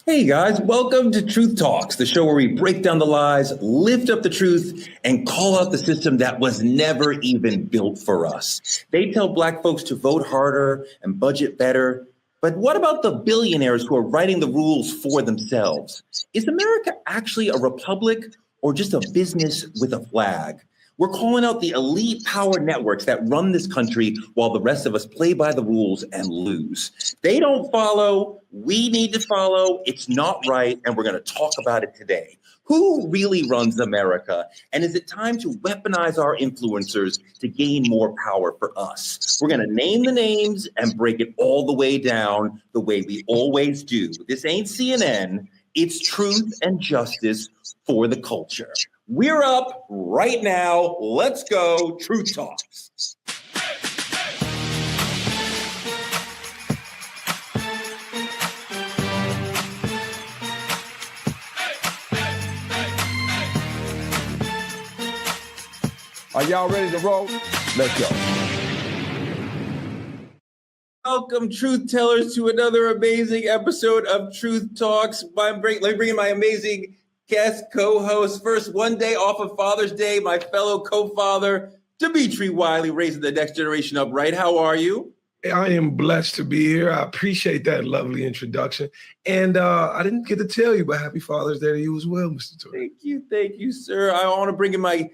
Hey guys, welcome to Truth Talks, the show where we break down the lies, lift up the truth, and call out the system that was never even built for us. They tell Black folks to vote harder and budget better. But what about the billionaires who are writing the rules for themselves? Is America actually a republic or just a business with a flag? We're calling out the elite power networks that run this country while the rest of us play by the rules and lose. They don't follow. We need to follow. It's not right. And we're going to talk about it today. Who really runs America? And is it time to weaponize our influencers to gain more power for us? We're going to name the names and break it all the way down the way we always do. This ain't CNN. It's truth and justice for the culture. We're up right now. Let's go. Truth Talks. Are y'all ready to roll? Let's go. Welcome, truth tellers, to another amazing episode of Truth Talks. Let me bring in my amazing guest co-host. First, one day off of Father's Day, my fellow co-father, Dimitri Wiley, raising the next generation up right. How are you? I am blessed to be here. I appreciate that lovely introduction. And I didn't get to tell you, but happy Father's Day to you as well, Mr. Torrey. Thank you, sir. I want to bring in my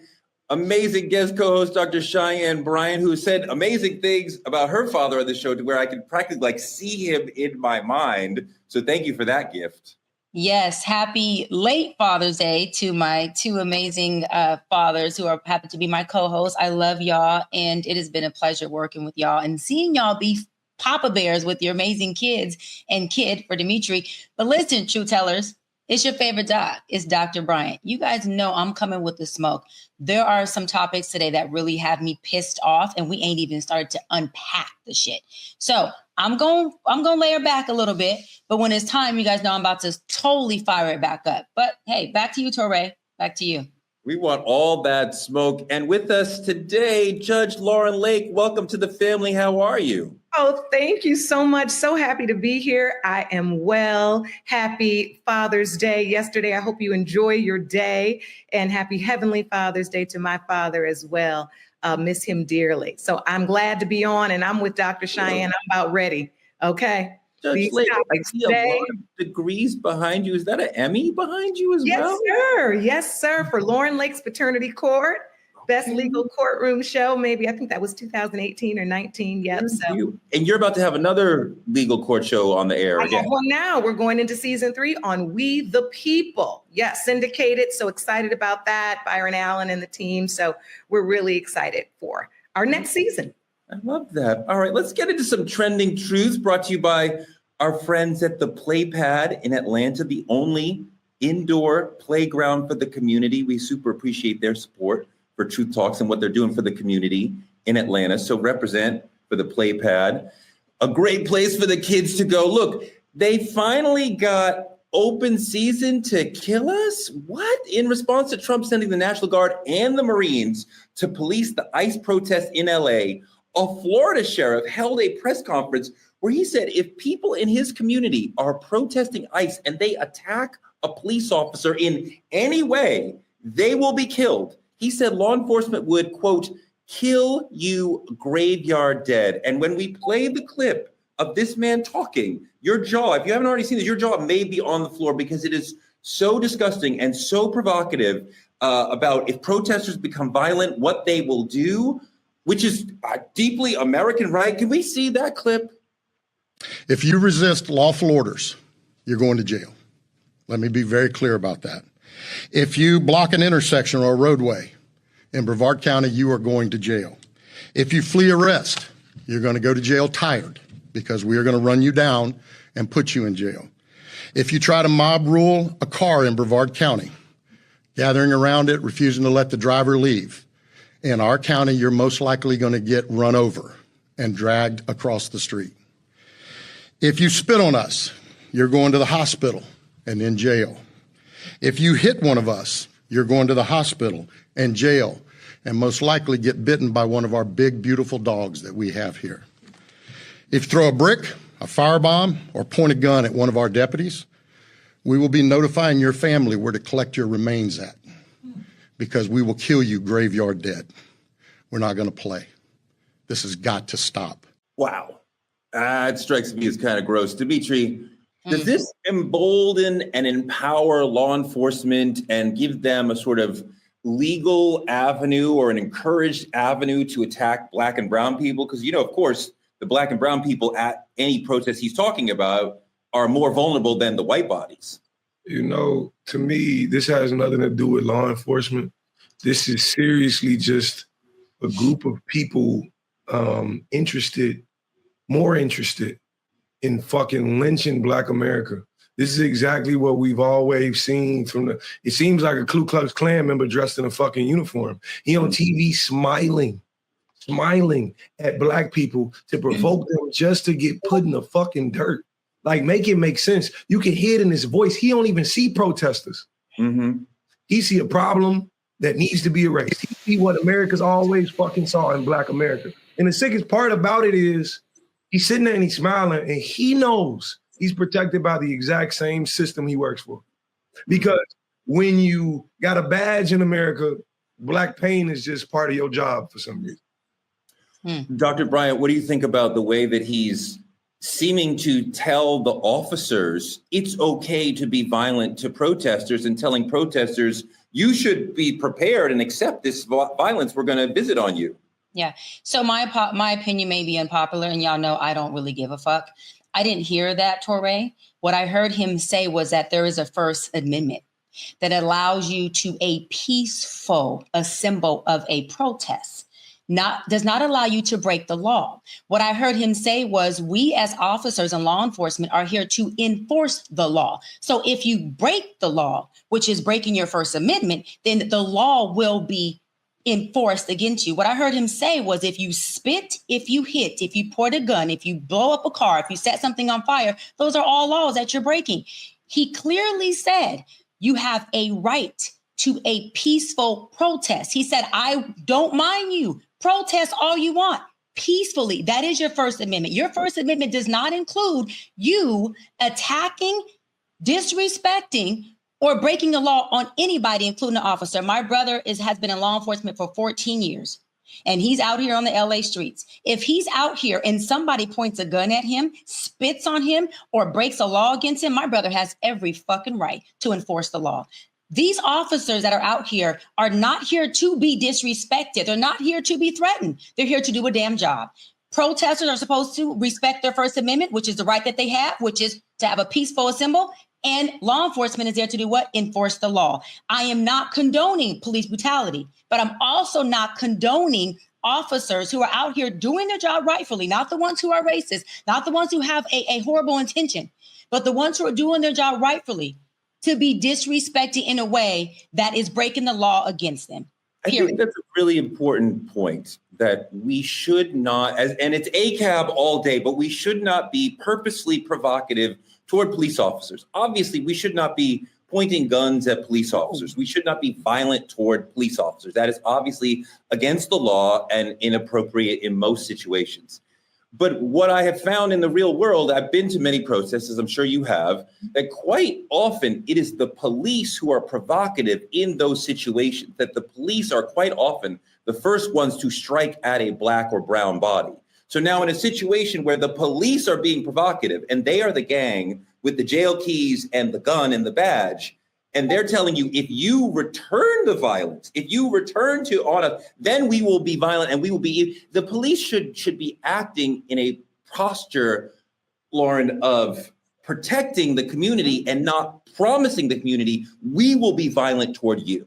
amazing guest co-host, Dr. Cheyenne Bryant, who said amazing things about her father on the show to where I could practically see him in my mind. So thank you for that gift. Yes, happy late Father's Day to my two amazing fathers who happen to be my co-hosts. I love y'all, and it has been a pleasure working with y'all and seeing y'all be Papa Bears with your amazing kids and kid for Dimitri. But listen, True Tellers, it's your favorite doc. It's Dr. Bryant. You guys know I'm coming with the smoke. There are some topics today that really have me pissed off, and we ain't even started to unpack the shit. So I'm going layer back a little bit, but when it's time, you guys know I'm about to totally fire it back up. But hey, back to you, Torrey. Back to you. We want all that smoke. And with us today, Judge Lauren Lake. Welcome to the family. How are you? Oh, thank you so much. So happy to be here. I am well. Happy Father's Day yesterday. I hope you enjoy your day, and happy Heavenly Father's Day to my father as well. Miss him dearly. So I'm glad to be on, and I'm with Dr. Cheyenne. I'm about ready. Okay. Judge Lake, I see a lot of degrees behind you. Is that an Emmy behind you as well? Yes, sir. For Lauren Lake's Paternity Court. Best legal courtroom show, maybe. I think that was 2018 or 19. Yep. And you're about to have another legal court show on the air again. Well, now we're going into season 3 on We the People. Yes, syndicated. So excited about that. Byron Allen and the team. So we're really excited for our next season. I love that. All right, let's get into some trending truths brought to you by our friends at the Playpad in Atlanta, the only indoor playground for the community. We super appreciate their support for Truth Talks and what they're doing for the community in Atlanta. So represent for the Playpad, a great place for the kids to go. Look, they finally got open season to kill us? What? In response to Trump sending the National Guard and the Marines to police the ICE protest in LA, a Florida sheriff held a press conference where he said if people in his community are protesting ICE and they attack a police officer in any way, they will be killed. He said law enforcement would, quote, kill you graveyard dead. And when we play the clip of this man talking, your jaw, if you haven't already seen this, your jaw may be on the floor because it is so disgusting and so provocative about if protesters become violent, what they will do, which is deeply American, right? Can we see that clip? If you resist lawful orders, you're going to jail. Let me be very clear about that. If you block an intersection or a roadway in Brevard County, you are going to jail. If you flee arrest, you're going to go to jail tired because we are going to run you down and put you in jail. If you try to mob rule a car in Brevard County, gathering around it, refusing to let the driver leave, in our county, you're most likely going to get run over and dragged across the street. If you spit on us, you're going to the hospital and in jail. If you hit one of us, you're going to the hospital and jail and most likely get bitten by one of our big, beautiful dogs that we have here. If you throw a brick, a firebomb, or point a gun at one of our deputies, We will be notifying your family where to collect your remains at, because we will kill you graveyard dead. We're not going to play. This has got to stop. Wow. It strikes me as kind of gross. Dimitri, does this embolden and empower law enforcement and give them a sort of legal avenue or an encouraged avenue to attack Black and brown people? Because, of course, the Black and brown people at any protest he's talking about are more vulnerable than the white bodies. To me, this has nothing to do with law enforcement. This is seriously just a group of people more interested in fucking lynching Black America. This is exactly what we've always seen it seems like a Ku Klux Klan member dressed in a fucking uniform. He on TV smiling at Black people to provoke them just to get put in the fucking dirt. Like, make it make sense. You can hear it in his voice. He don't even see protesters. Mm-hmm. He see a problem that needs to be erased. He see what America's always fucking saw in Black America. And the sickest part about it is he's sitting there and he's smiling, and he knows he's protected by the exact same system he works for. Because when you got a badge in America, Black pain is just part of your job for some reason. Dr. Bryant, what do you think about the way that he's seeming to tell the officers it's okay to be violent to protesters and telling protesters you should be prepared and accept this violence we're going to visit on you? Yeah. So my opinion may be unpopular, and y'all know I don't really give a fuck. I didn't hear that, Torre. What I heard him say was that there is a First Amendment that allows you to a peaceful symbol of a protest. Does not allow you to break the law. What I heard him say was, we as officers and law enforcement are here to enforce the law. So if you break the law, which is breaking your First Amendment, then the law will be enforced against you. What I heard him say was, if you spit, if you hit, if you point a gun, if you blow up a car, if you set something on fire, those are all laws that you're breaking. He clearly said you have a right to a peaceful protest. He said, I don't mind you. Protest all you want peacefully. That is your First Amendment. Your First Amendment does not include you attacking, disrespecting, or breaking the law on anybody, including an officer. My brother has been in law enforcement for 14 years, and he's out here on the LA streets. If he's out here and somebody points a gun at him, spits on him, or breaks a law against him, my brother has every fucking right to enforce the law. These officers that are out here are not here to be disrespected. They're not here to be threatened. They're here to do a damn job. Protesters are supposed to respect their First Amendment, which is the right that they have, which is to have a peaceful assembly. And law enforcement is there to do what? Enforce the law. I am not condoning police brutality, but I'm also not condoning officers who are out here doing their job rightfully, not the ones who are racist, not the ones who have a horrible intention, but the ones who are doing their job rightfully, to be disrespected in a way that is breaking the law against them. Period. I think that's a really important point, that we should not, and it's ACAB all day, but we should not be purposely provocative toward police officers. Obviously, we should not be pointing guns at police officers. We should not be violent toward police officers. That is obviously against the law and inappropriate in most situations. But what I have found in the real world, I've been to many protests, as I'm sure you have, that quite often it is the police who are provocative in those situations, that the police are quite often the first ones to strike at a Black or brown body. So now in a situation where the police are being provocative and they are the gang with the jail keys and the gun and the badge, and they're telling you, if you return the violence, if you return to on us, then we will be violent and we will be, the police should be acting in a posture, Lauren, of protecting the community and not promising the community, we will be violent toward you.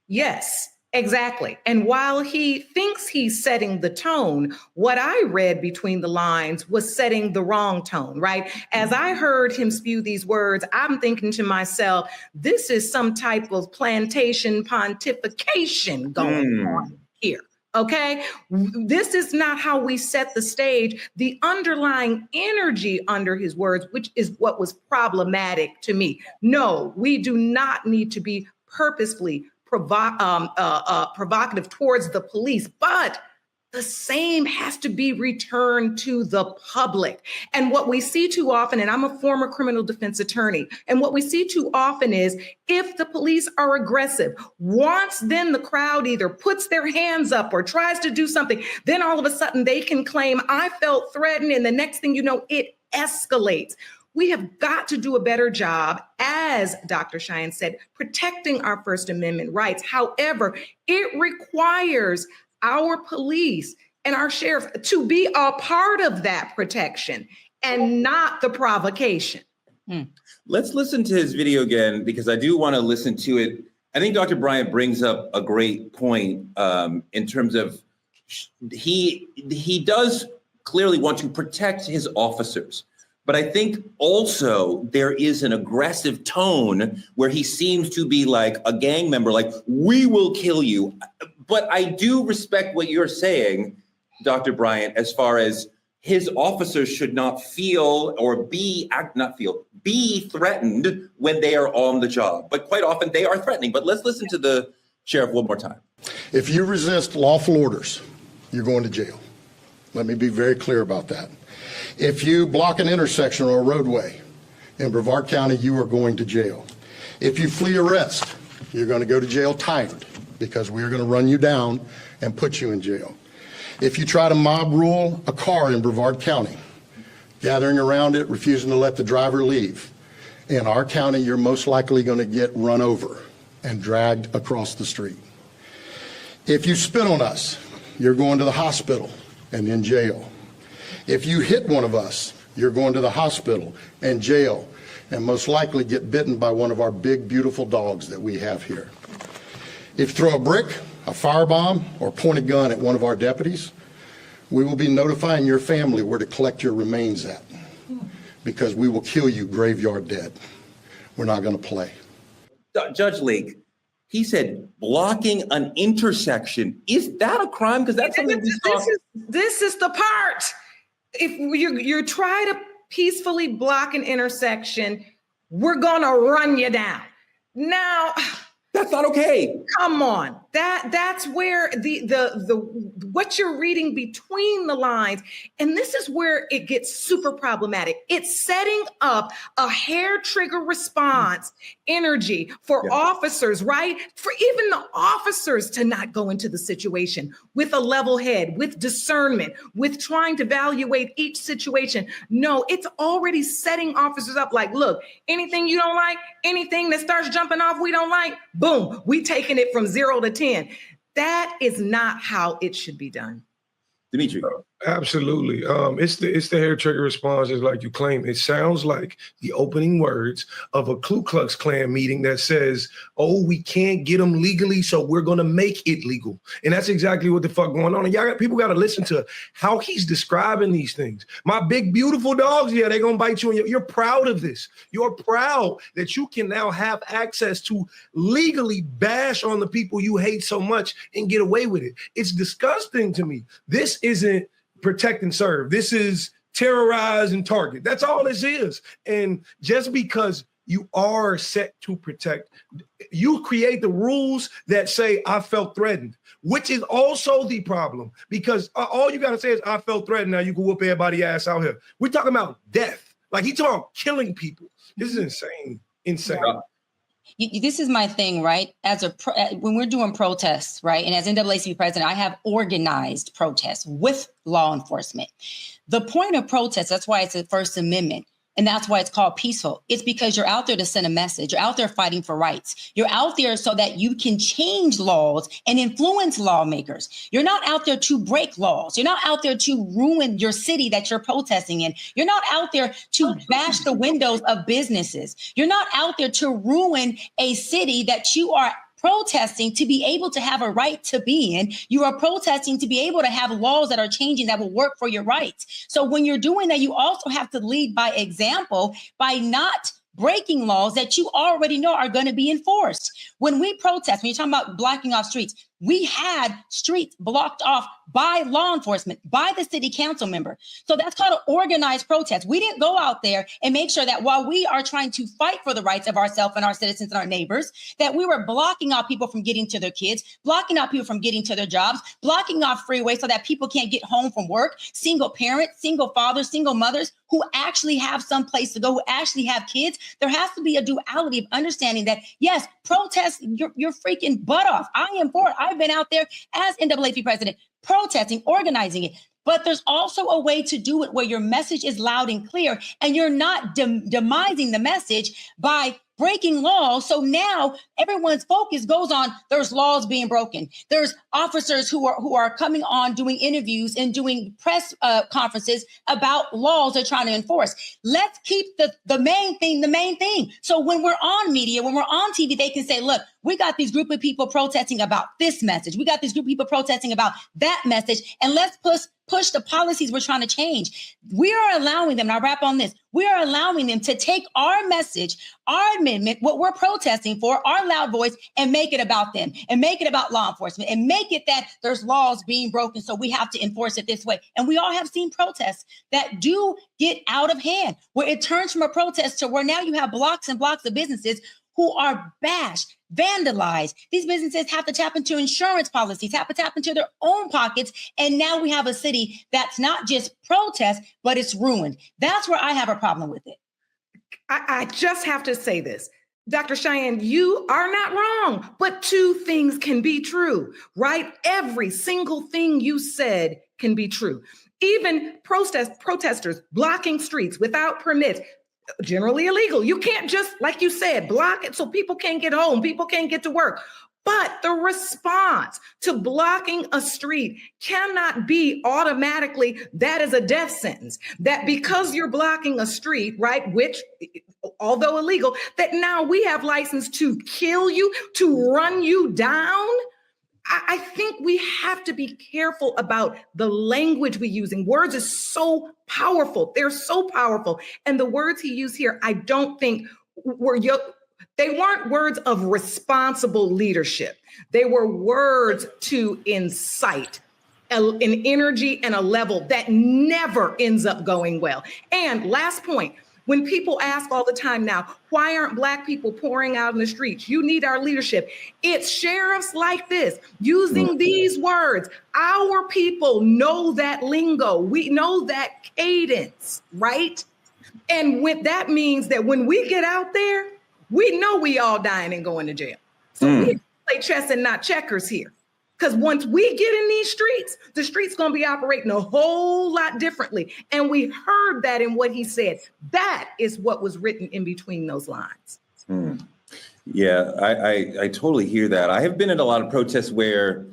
Yes, exactly. And while he thinks he's setting the tone, what I read between the lines was setting the wrong tone, right? As I heard him spew these words, I'm thinking to myself, this is some type of plantation pontification going on here. Okay, this is not how we set the stage. The underlying energy under his words, which is what was problematic to me. No, we do not need to be purposefully provocative towards the police, but the same has to be returned to the public. And what we see too often, and I'm a former criminal defense attorney, and what we see too often is if the police are aggressive, once then the crowd either puts their hands up or tries to do something, then all of a sudden they can claim, I felt threatened, and the next thing you know, it escalates. We have got to do a better job, as Dr. Cheyenne said, protecting our First Amendment rights. However, it requires our police and our sheriffs to be a part of that protection and not the provocation. Let's listen to his video again, because I do want to listen to it. I think Dr. Bryant brings up a great point in terms of he does clearly want to protect his officers. But I think also there is an aggressive tone where he seems to be like a gang member, like, we will kill you. But I do respect what you're saying, Dr. Bryant, as far as his officers should not feel or be threatened when they are on the job. But quite often they are threatening. But let's listen to the sheriff one more time. If you resist lawful orders, you're going to jail. Let me be very clear about that. If you block an intersection or a roadway in Brevard County, you are going to jail. If you flee arrest, you're going to go to jail timed, because we are going to run you down and put you in jail. If you try to mob rule a car in Brevard County, gathering around it, refusing to let the driver leave, in our county, you're most likely going to get run over and dragged across the street. If you spit on us, you're going to the hospital and in jail. If you hit one of us, you're going to the hospital and jail, and most likely get bitten by one of our big, beautiful dogs that we have here. If you throw a brick, a firebomb, or point a gun at one of our deputies, we will be notifying your family where to collect your remains at, because we will kill you graveyard dead. We're not going to play. Judge Lake, he said blocking an intersection. Is that a crime? Because that's something we saw. This is the part. If you try to peacefully block an intersection, we're going to run you down. Now, that's not okay. Come on. That's where the what you're reading between the lines, and this is where it gets super problematic. It's setting up a hair trigger response energy for officers, right? For even the officers to not go into the situation with a level head, with discernment, with trying to evaluate each situation. No, it's already setting officers up like, look, anything you don't like, anything that starts jumping off we don't like, boom, we taking it from 0 to 10. That is not how it should be done. Dimitri. Absolutely. It's the hair trigger responses like you claim. It sounds like the opening words of a Ku Klux Klan meeting that says, oh, we can't get them legally, so we're going to make it legal. And that's exactly what the fuck going on. And people got to listen to how he's describing these things. My big, beautiful dogs, yeah, they're going to bite you. And you're proud of this. You're proud that you can now have access to legally bash on the people you hate so much and get away with it. It's disgusting to me. This isn't protect and serve. This is terrorize and target. That's all this is. And just because you are set to protect, you create the rules that say, I felt threatened, which is also the problem, because all you got to say is, I felt threatened. Now you can whoop everybody's ass out here. We're talking about death. Like he's talking about killing people. This is insane. Insane. Yeah. This is my thing, right? When we're doing protests, right? And as NAACP president, I have organized protests with law enforcement. The point of protest, that's why it's a First Amendment. And that's why it's called peaceful. It's because you're out there to send a message. You're out there fighting for rights. You're out there so that you can change laws and influence lawmakers. You're not out there to break laws. You're not out there to ruin your city that you're protesting in. You're not out there to bash the windows of businesses. You're not out there to ruin a city that you are protesting to be able to have a right to be in. You are protesting to be able to have laws that are changing that will work for your rights. So when you're doing that, you also have to lead by example by not breaking laws that you already know are going to be enforced. When we protest, when you're talking about blocking off streets, we had streets blocked off by law enforcement, by the city council member. So that's called an organized protest. We didn't go out there and make sure that while we are trying to fight for the rights of ourselves and our citizens and our neighbors, that we were blocking out people from getting to their kids, blocking out people from getting to their jobs, blocking off freeways so that people can't get home from work, single parents, single fathers, single mothers who actually have some place to go, who actually have kids. There has to be a duality of understanding that, yes, protest your freaking butt off. I am for it. I've been out there as NAACP president, protesting, organizing it. But there's also a way to do it where your message is loud and clear and you're not demising the message by breaking laws. So now everyone's focus goes on, there's laws being broken. There's officers who are coming on doing interviews and doing press conferences about laws they're trying to enforce. Let's keep the main thing, the main thing. So when we're on media, when we're on TV, they can say, look, we got these group of people protesting about this message. We got this group of people protesting about that message. And let's push the policies we're trying to change. We are allowing them, and I'll wrap on this, we are allowing them to take our message, our amendment, what we're protesting for, our loud voice, and make it about them, and make it about law enforcement, and make it that there's laws being broken, so we have to enforce it this way. And we all have seen protests that do get out of hand, where it turns from a protest to where now you have blocks and blocks of businesses who are bashed, vandalized. These businesses have to tap into insurance policies, have to tap into their own pockets. And now we have a city that's not just protest, but it's ruined. That's where I have a problem with it. I just have to say this. Dr. Cheyenne, you are not wrong, but two things can be true, right? Every single thing you said can be true. Even protesters blocking streets without permits, generally illegal. You can't just, like you said, block it so people can't get home, people can't get to work. But the response to blocking a street cannot be automatically that is a death sentence. That because you're blocking a street, right, which, although illegal, that now we have license to kill you, to run you down. I think we have to be careful about the language we use. And words is so powerful. They're so powerful. And the words he used here, I don't think they weren't words of responsible leadership. They were words to incite an energy and a level that never ends up going well. And last point, when people ask all the time now, why aren't Black people pouring out in the streets? You need our leadership. It's sheriffs like this using these words. Our people know that lingo. We know that cadence, right? And that means that when we get out there, we know we all dying and going to jail. So we play chess and not checkers here. Because once we get in these streets, the streets going to be operating a whole lot differently. And we heard that in what he said. That is what was written in between those lines. Yeah, I totally hear that. I have been in a lot of protests where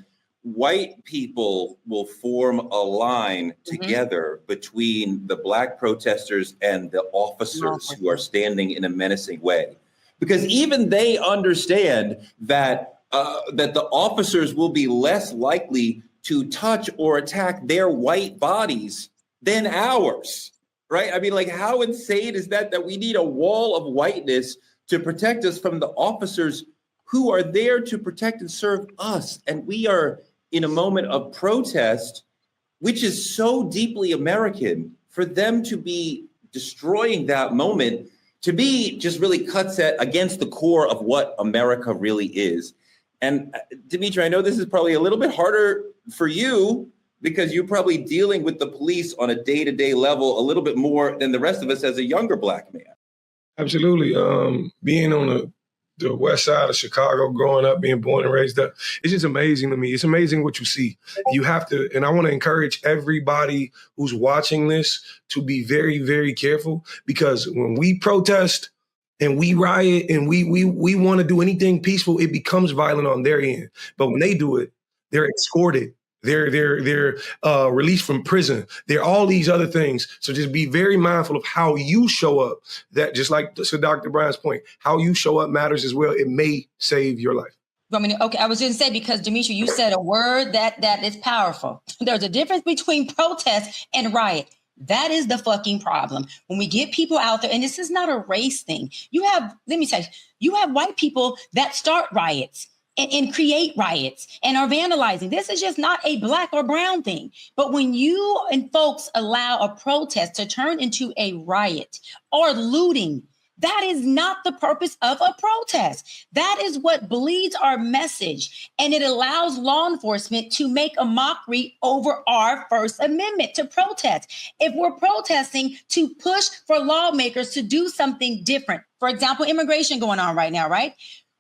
white people will form a line together between the Black protesters and the officers who are standing in a menacing way. Because even they understand that that the officers will be less likely to touch or attack their white bodies than ours, right? I mean, like, how insane is that we need a wall of whiteness to protect us from the officers who are there to protect and serve us? And we are in a moment of protest, which is so deeply American. For them to be destroying that moment, to me, just really cuts against the core of what America really is. And Dimitri, I know this is probably a little bit harder for you because you're probably dealing with the police on a day-to-day level a little bit more than the rest of us as a younger Black man. Absolutely. Being on the west side of Chicago, growing up, being born and raised up, it's just amazing to me. It's amazing what you see. You have to, and I want to encourage everybody who's watching this to be very, very careful, because when we protest and we riot and we want to do anything peaceful, it becomes violent on their end. But when they do it, they're escorted. They're released from prison. They're all these other things. So just be very mindful of how you show up. That, just like to Dr. Brian's point, how you show up matters as well. It may save your life. Okay, I was going to say, because Dimitri, you said a word that is powerful. There's a difference between protest and riot. That is the fucking problem. When we get people out there, and this is not a race thing. Let me tell you, you have white people that start riots. and create riots and are vandalizing. This is just not a black or brown thing. But when you and folks allow a protest to turn into a riot or looting, that is not the purpose of a protest. That is what bleeds our message. And it allows law enforcement to make a mockery over our First Amendment to protest. If we're protesting to push for lawmakers to do something different, for example, immigration going on right now, right?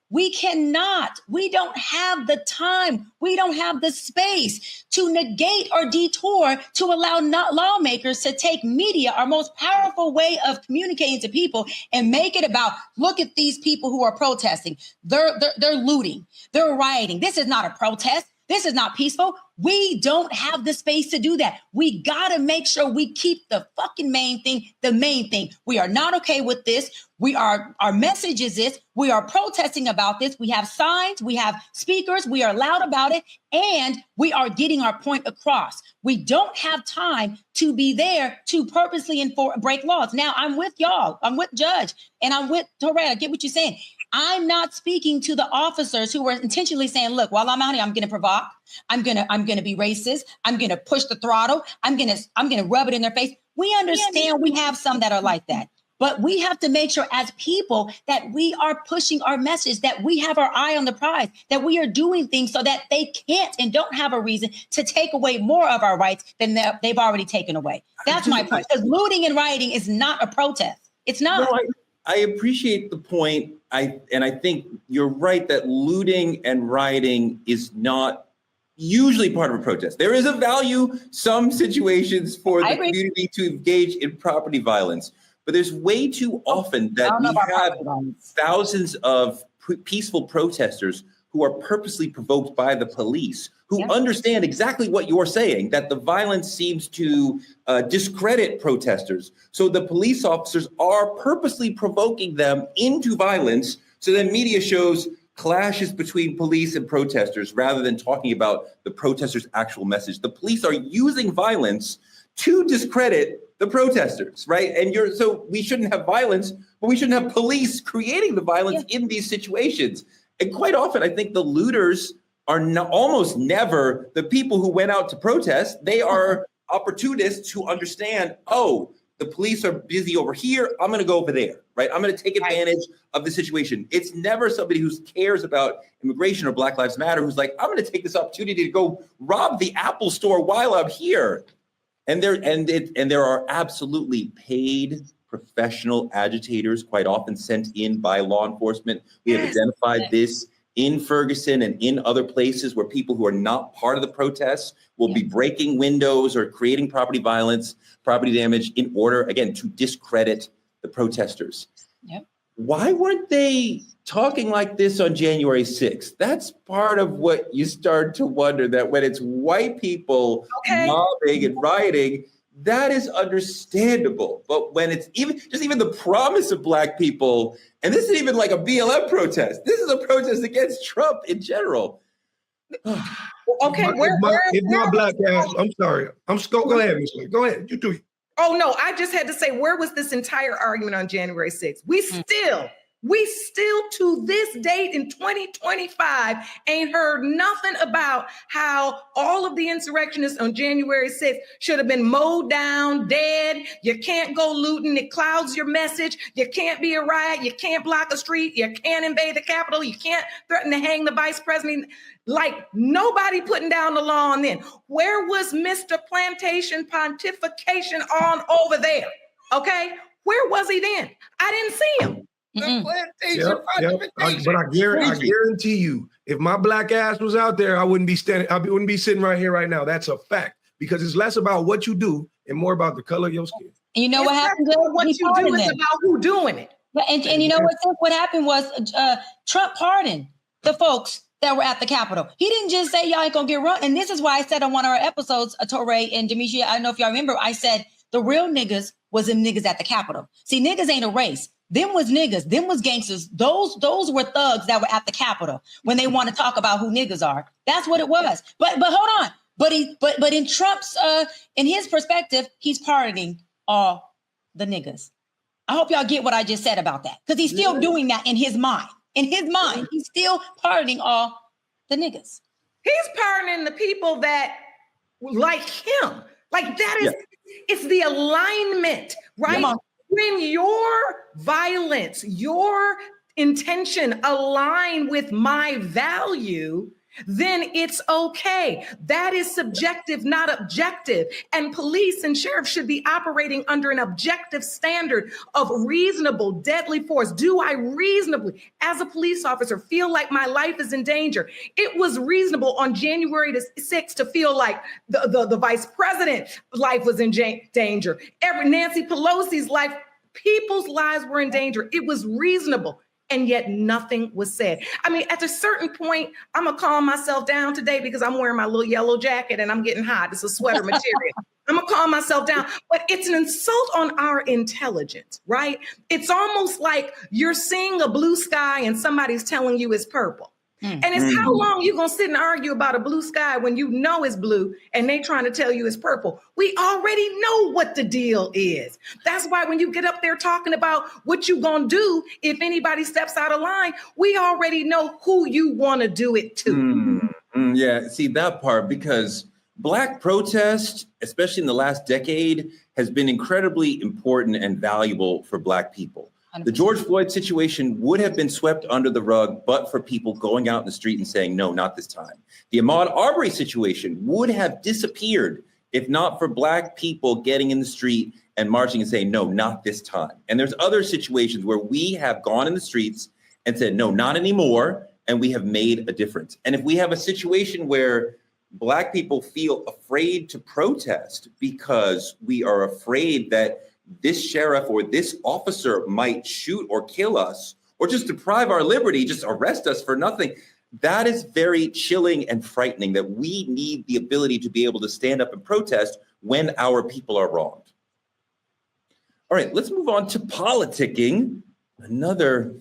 We don't have the time. We don't have the space to negate or detour to allow lawmakers to take media, our most powerful way of communicating to people, and make it about, look at these people who are protesting. They're looting. They're rioting. This is not a protest. This is not peaceful. We don't have the space to do that. We got to make sure we keep the fucking main thing, the main thing. We are not okay with this. Our message is this. We are protesting about this. We have signs, we have speakers, we are loud about it, and we are getting our point across. We don't have time to be there to purposely break laws. Now, I'm with y'all. I'm with Judge, and I'm with Torre. I get what you're saying. I'm not speaking to the officers who were intentionally saying, look, while I'm out here, I'm going to provoke. I'm going to be racist. I'm going to push the throttle. I'm going to rub it in their face. We understand we have some that are like that, but we have to make sure as people that we are pushing our message, that we have our eye on the prize, that we are doing things so that they can't and don't have a reason to take away more of our rights than they've already taken away. That's my point. Because looting and rioting is not a protest. It's not. No, I appreciate the point. I think you're right that looting and rioting is not usually part of a protest. There is a value, some situations, for the community to engage in property violence, but there's way too often that we have thousands of peaceful protesters who are purposely provoked by the police, who understand exactly what you're saying, that the violence seems to discredit protesters. So the police officers are purposely provoking them into violence. So then media shows clashes between police and protesters rather than talking about the protesters' actual message. The police are using violence to discredit the protesters, right? So we shouldn't have violence, but we shouldn't have police creating the violence in these situations. And quite often, I think the looters are almost never the people who went out to protest. They are opportunists who understand, oh, the police are busy over here. I'm going to go over there, right? I'm going to take advantage of the situation. It's never somebody who cares about immigration or Black Lives Matter who's like, I'm going to take this opportunity to go rob the Apple store while I'm here. And there are absolutely paid professional agitators, quite often sent in by law enforcement. We have identified this in Ferguson and in other places where people who are not part of the protests will be breaking windows or creating property violence, property damage in order, again, to discredit the protesters. Why weren't they talking like this on January 6th? That's part of what you start to wonder, that when it's white people mobbing and rioting, that is understandable. But when it's even the promise of Black people, and this isn't even like a BLM protest, this is a protest against Trump in general. If my Black ass, I'm sorry. Go ahead, Ms. Lee. Go ahead. You do it. Oh, no, I just had to say, where was this entire argument on January 6th? We still to this date in 2025 ain't heard nothing about how all of the insurrectionists on January 6th should have been mowed down, dead. You can't go looting. It clouds your message. You can't be a riot. You can't block a street. You can't invade the Capitol. You can't threaten to hang the vice president. Like, nobody putting down the law on then. Where was Mr. Plantation pontification on over there? Okay? Where was he then? I didn't see him. But I guarantee you, if my Black ass was out there, I wouldn't be sitting right here right now. That's a fact, because it's less about what you do and more about the color of your skin. You know what happened? What you do is about who doing it. And you know what happened was Trump pardoned the folks that were at the Capitol. He didn't just say y'all ain't gonna get run. And this is why I said on one of our episodes, Torre and Demetria, I don't know if y'all remember, I said the real niggas was them niggas at the Capitol. See, niggas ain't a race. Them was niggas. Them was gangsters. Those were thugs that were at the Capitol when they want to talk about who niggas are. That's what it was. But hold on. But in Trump's in his perspective, he's pardoning all the niggas. I hope y'all get what I just said about that, because he's still doing that in his mind. In his mind, he's still pardoning all The niggas. He's pardoning the people that like him. Like that is, it's the alignment, right? When your violence, your intention align with my value, then it's okay. That is subjective, not objective. And police and sheriffs should be operating under an objective standard of reasonable, deadly force. Do I reasonably, as a police officer, feel like my life is in danger? It was reasonable on January the 6th to feel like the vice president's life was in danger. Nancy Pelosi's life, people's lives were in danger. It was reasonable. And yet nothing was said. I mean, at a certain point, I'm gonna calm myself down today because I'm wearing my little yellow jacket and I'm getting hot. It's a sweater material. I'm gonna calm myself down, but it's an insult on our intelligence, right? It's almost like you're seeing a blue sky and somebody's telling you it's purple. And it's how long you gonna sit and argue about a blue sky when you know it's blue and they trying to tell you it's purple? We already know what the deal is. That's why when you get up there talking about what you gonna do if anybody steps out of line, we already know who you wanna do it to. Yeah, see that part, because Black protest, especially in the last decade, has been incredibly important and valuable for Black people. 100%. The George Floyd situation would have been swept under the rug, but for people going out in the street and saying, no, not this time. The Ahmaud Arbery situation would have disappeared if not for Black people getting in the street and marching and saying, no, not this time. And there's other situations where we have gone in the streets and said, no, not anymore. And we have made a difference. And if we have a situation where Black people feel afraid to protest because we are afraid that this sheriff or this officer might shoot or kill us, or just deprive our liberty, just arrest us for nothing, that is very chilling and frightening, that we need the ability to be able to stand up and protest when our people are wronged. All right, let's move on to politicking. Another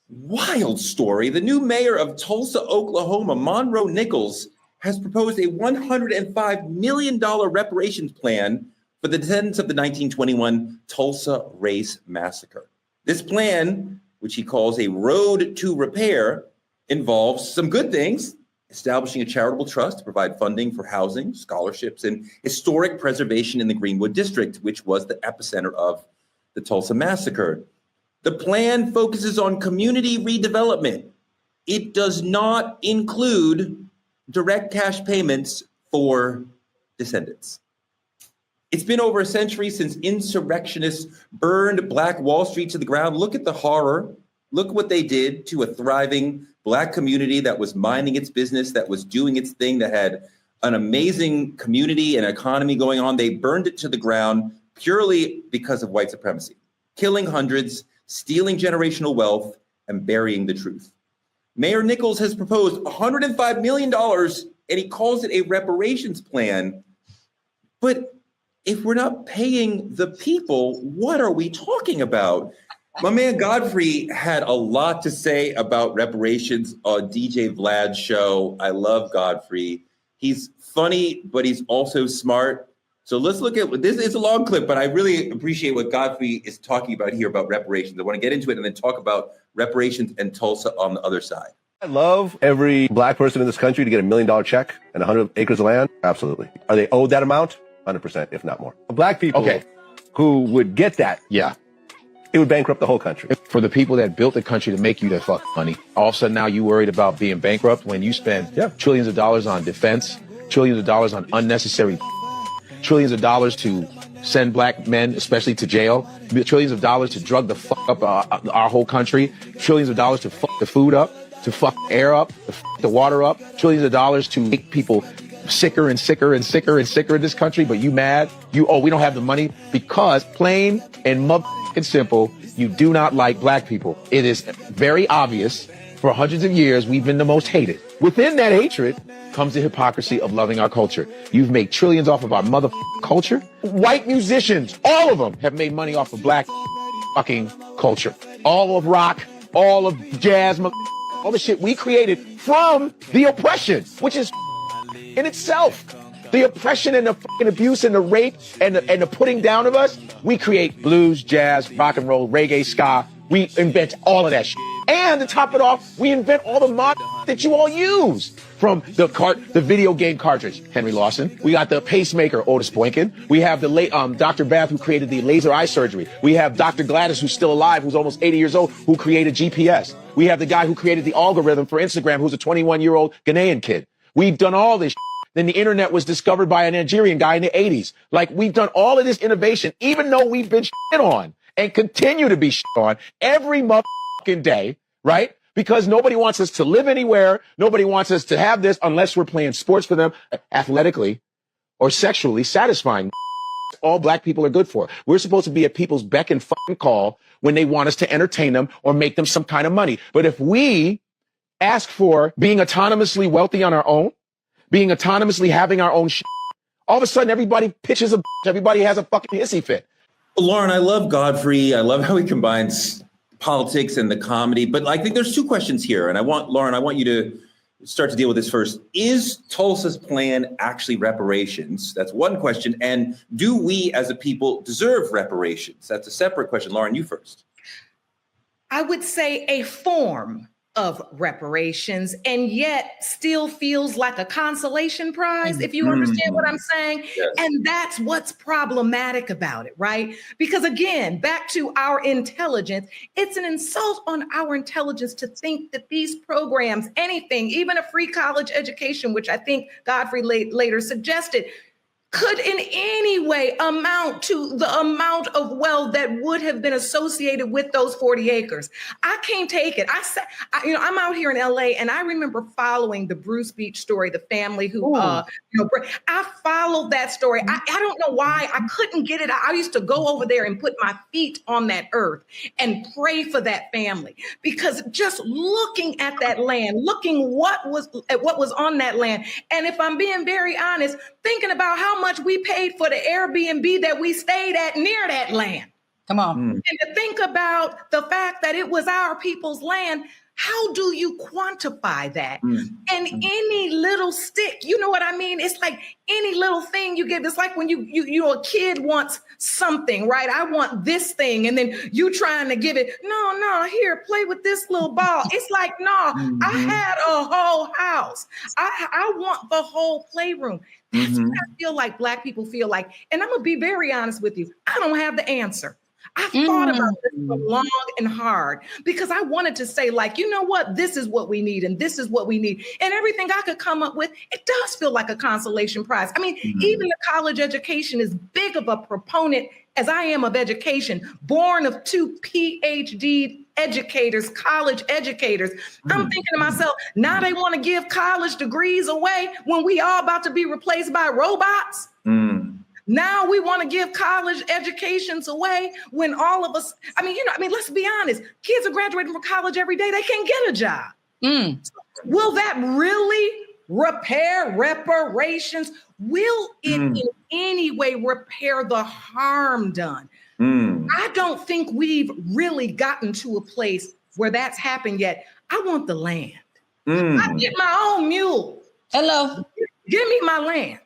wild story. The new mayor of Tulsa, Oklahoma, Monroe Nichols, has proposed a $105 million reparations plan for the descendants of the 1921 Tulsa Race Massacre. This plan, which he calls a road to repair, involves some good things: establishing a charitable trust to provide funding for housing, scholarships, and historic preservation in the Greenwood District, which was the epicenter of the Tulsa Massacre. The plan focuses on community redevelopment. It does not include direct cash payments for descendants. It's been over a century since insurrectionists burned Black Wall Street to the ground. Look at the horror. Look what they did to a thriving Black community that was minding its business, that was doing its thing, that had an amazing community and economy going on. They burned it to the ground purely because of white supremacy, killing hundreds, stealing generational wealth, and burying the truth. Mayor Nichols has proposed $105 million, and he calls it a reparations plan. But if we're not paying the people, what are we talking about? My man Godfrey had a lot to say about reparations on DJ Vlad's show. I love Godfrey. He's funny, but he's also smart. So let's look at this. It's a long clip, but I really appreciate what Godfrey is talking about here about reparations. I want to get into it and then talk about reparations and Tulsa on the other side. I love every Black person in this country to get $1 million check and 100 acres of land. Absolutely. Are they owed that amount? 100%, if not more. Black people who would get that, it would bankrupt the whole country. For the people that built the country to make you that fuck money, all of a sudden now you worried about being bankrupt when you spend trillions of dollars on defense, trillions of dollars on unnecessary, trillions of dollars to send Black men, especially to jail, trillions of dollars to drug the fuck up our whole country, trillions of dollars to fuck the food up, to fuck the air up, to fuck the water up, trillions of dollars to make people sicker and sicker and sicker and sicker in this country, but you mad? We don't have the money because plain and motherfucking simple, you do not like Black people. It is very obvious. For hundreds of years, we've been the most hated. Within that hatred comes the hypocrisy of loving our culture. You've made trillions off of our motherfucking culture. White musicians, all of them have made money off of Black fucking culture. All of rock, all of jazz, all the shit we created from the oppression, which is in itself. The oppression and the fucking abuse and the rape and the putting down of us, we create blues, jazz, rock and roll, reggae, ska, We invent all of that shit. And to top it off, we invent all the mod that you all use. From the video game cartridge, Henry Lawson. We got the pacemaker, Otis Boynton. We have the late Dr. Bath, who created the laser eye surgery. We have Dr. Gladys, who's still alive, who's almost 80 years old, who created GPS. We have the guy who created the algorithm for Instagram, who's a 21-year-old Ghanaian kid. We've done all this shit. Then the internet was discovered by a Nigerian guy in the 80s. Like, we've done all of this innovation, even though we've been shit on and continue to be shit on every motherfucking day, right? Because nobody wants us to live anywhere. Nobody wants us to have this unless we're playing sports for them athletically or sexually satisfying. All black people are good for. We're supposed to be at people's beck and fucking call when they want us to entertain them or make them some kind of money. But if we ask for being autonomously wealthy on our own, being autonomously having our own shit, all of a sudden everybody pitches a bitch. Everybody has a fucking hissy fit. Lauren, I love Godfrey. I love how he combines politics and the comedy, but I think there's two questions here. And Lauren, I want you to start to deal with this first. Is Tulsa's plan actually reparations? That's one question. And do we as a people deserve reparations? That's a separate question. Lauren, you first. I would say a form of reparations, and yet still feels like a consolation prize, if you understand what I'm saying. Yes. And that's what's problematic about it, right? Because again, back to our intelligence, it's an insult on our intelligence to think that these programs, anything, even a free college education, which I think Godfrey later suggested, could in any way amount to the amount of wealth that would have been associated with those 40 acres. I can't take it. I'm out here in LA, and I remember following the Bruce Beach story, the family who, I followed that story. I don't know why I couldn't get it. I used to go over there and put my feet on that earth and pray for that family, because just looking at that land, looking at what was on that land, and if I'm being very honest, thinking about how much we paid for the Airbnb that we stayed at near that land. Come on. And to think about the fact that it was our people's land, how do you quantify that? And any little stick, you know what I mean? It's like any little thing you give. It's like when a kid wants something, right? I want this thing. And then you trying to give it, no, here, play with this little ball. It's like, no, I had a whole house. I want the whole playroom. That's what I feel like Black people feel like. And I'm going to be very honest with you. I don't have the answer. I've thought about this for long and hard, because I wanted to say, like, you know what, this is what we need, and this is what we need. And everything I could come up with, it does feel like a consolation prize. I mean, even the college education, is big of a proponent as I am of education, born of two PhD educators, college educators. I'm thinking to myself, now they want to give college degrees away when we all about to be replaced by robots. Now we want to give college educations away when all of us, let's be honest, kids are graduating from college every day. They can't get a job. So will that really repair reparations? Will it in any way repair the harm done? I don't think we've really gotten to a place where that's happened yet. I want the land. I get my own mule. Hello. Give me my land.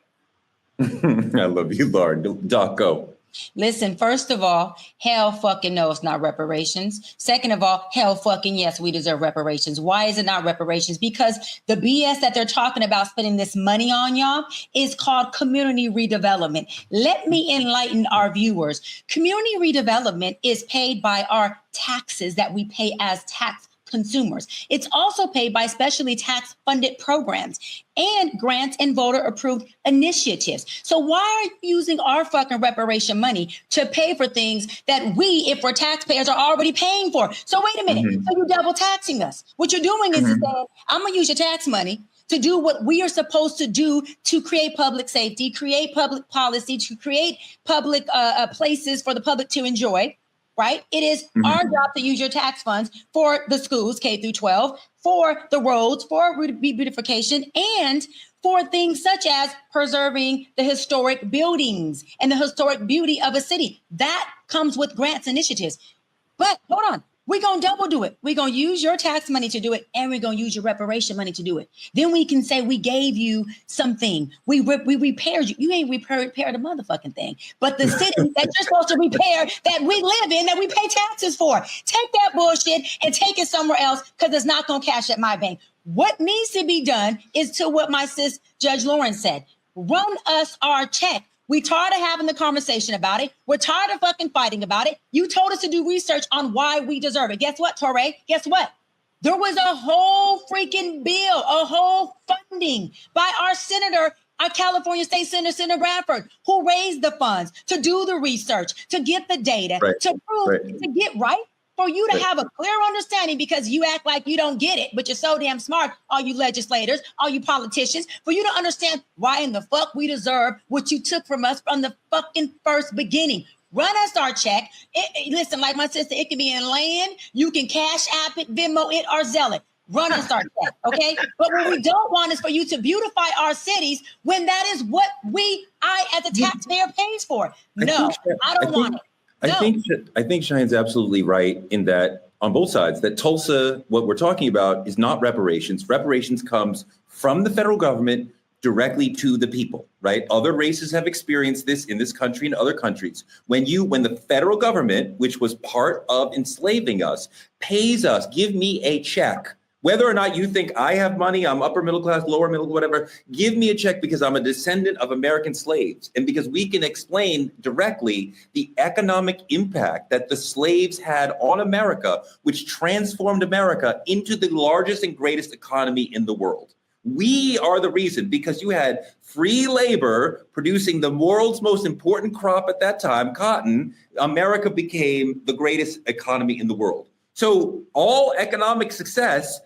I love you, Lauren. Doc, go. Listen, first of all, hell fucking no, it's not reparations. Second of all, hell fucking yes, we deserve reparations. Why is it not reparations? Because the BS that they're talking about spending this money on, y'all, is called community redevelopment. Let me enlighten our viewers. Community redevelopment is paid by our taxes that we pay as tax consumers. It's also paid by specially tax funded programs and grants and voter approved initiatives. So why are you using our fucking reparation money to pay for things that we, if we're taxpayers, are already paying for? So wait a minute. So you're double taxing us. What you're doing is saying, I'm going to use your tax money to do what we are supposed to do to create public safety, create public policy, to create public places for the public to enjoy. Right? It is our job to use your tax funds for the schools, K through 12, for the roads, for beautification, and for things such as preserving the historic buildings and the historic beauty of a city. That comes with grants initiatives. But hold on. We're going to double do it. We're going to use your tax money to do it, and we're going to use your reparation money to do it. Then we can say we gave you something. We repaired you. You ain't repaired a motherfucking thing. But the city that you're supposed to repair, that we live in, that we pay taxes for, take that bullshit and take it somewhere else, because it's not going to cash at my bank. What needs to be done is to what my sis, Judge Lauren, said. Run us our check. We tired of having the conversation about it. We're tired of fucking fighting about it. You told us to do research on why we deserve it. Guess what, Torre? Guess what? There was a whole freaking bill, a whole funding by our senator, our California State Senator, Senator Bradford, who raised the funds to do the research, to get the data, to prove, to get right. For you to have a clear understanding, because you act like you don't get it, but you're so damn smart, all you legislators, all you politicians, for you to understand why in the fuck we deserve what you took from us from the fucking first beginning. Run us our check. Listen, like my sister, it can be in land. You can Cash App it, Venmo it, or Zelle it. Run us our check, okay? But what we don't want is for you to beautify our cities when that is what I as a taxpayer pays for. No, I don't want it. No. I think Cheyenne's absolutely right in that, on both sides, that Tulsa, what we're talking about is not reparations. Reparations comes from the federal government directly to the people, right? Other races have experienced this in this country and other countries. When the federal government, which was part of enslaving us, pays us, give me a check. Whether or not you think I have money, I'm upper middle class, lower middle, whatever, give me a check because I'm a descendant of American slaves. And because we can explain directly the economic impact that the slaves had on America, which transformed America into the largest and greatest economy in the world. We are the reason, because you had free labor producing the world's most important crop at that time, cotton. America became the greatest economy in the world. So all economic success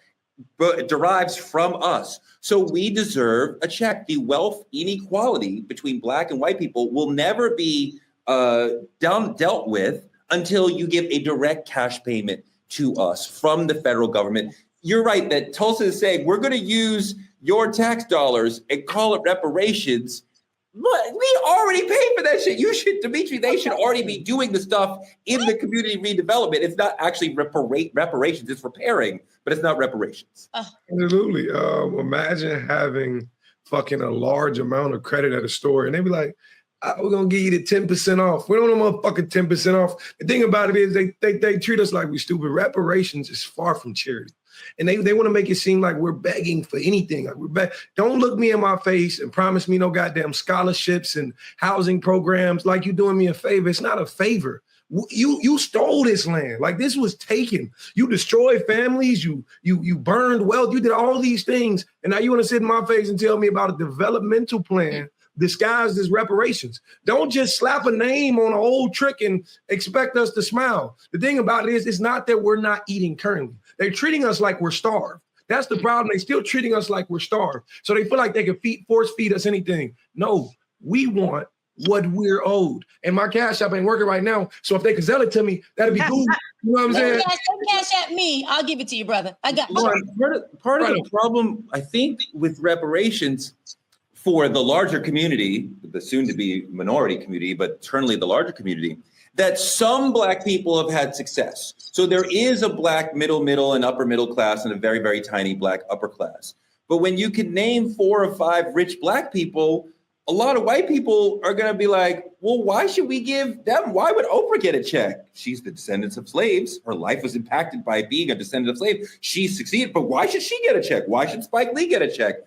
derives from us. So we deserve a check. The wealth inequality between Black and white people will never be dealt with until you give a direct cash payment to us from the federal government. You're right that Tulsa is saying, we're going to use your tax dollars and call it reparations. But we already paid for that shit. You should, Dimitri, they should already be doing the stuff in the community redevelopment. It's not actually reparations, it's repairing, but it's not reparations. Absolutely. Imagine having fucking a large amount of credit at a store and they be like, we're going to give you the 10% off. We don't want motherfucking 10% off. The thing about it is they treat us like we stupid. Reparations is far from charity. And they want to make it seem like we're begging for anything. Like don't look me in my face and promise me no goddamn scholarships and housing programs like you're doing me a favor. It's not a favor. You stole this land. Like this was taken. You destroyed families. You burned wealth. You did all these things. And now you want to sit in my face and tell me about a developmental plan disguised as reparations. Don't just slap a name on an old trick and expect us to smile. The thing about it is, it's not that we're not eating currently. They're treating us like we're starved. That's the problem. They're still treating us like we're starved. So they feel like they can force feed us anything. No, we want what we're owed. And my Cash App ain't working right now. So if they can sell it to me, that'd be cool. You know what I'm saying? Cash App me. I'll give it to you, brother. I got part of the problem, I think, with reparations for the larger community, the soon-to-be minority community, but certainly the larger community, that some Black people have had success. So there is a Black middle, and upper middle class and a very, very tiny Black upper class. But when you can name 4 or 5 rich Black people, a lot of white people are going to be like, well, why should we give them? Why would Oprah get a check? She's the descendants of slaves. Her life was impacted by being a descendant of slaves. She succeeded, but why should she get a check? Why should Spike Lee get a check?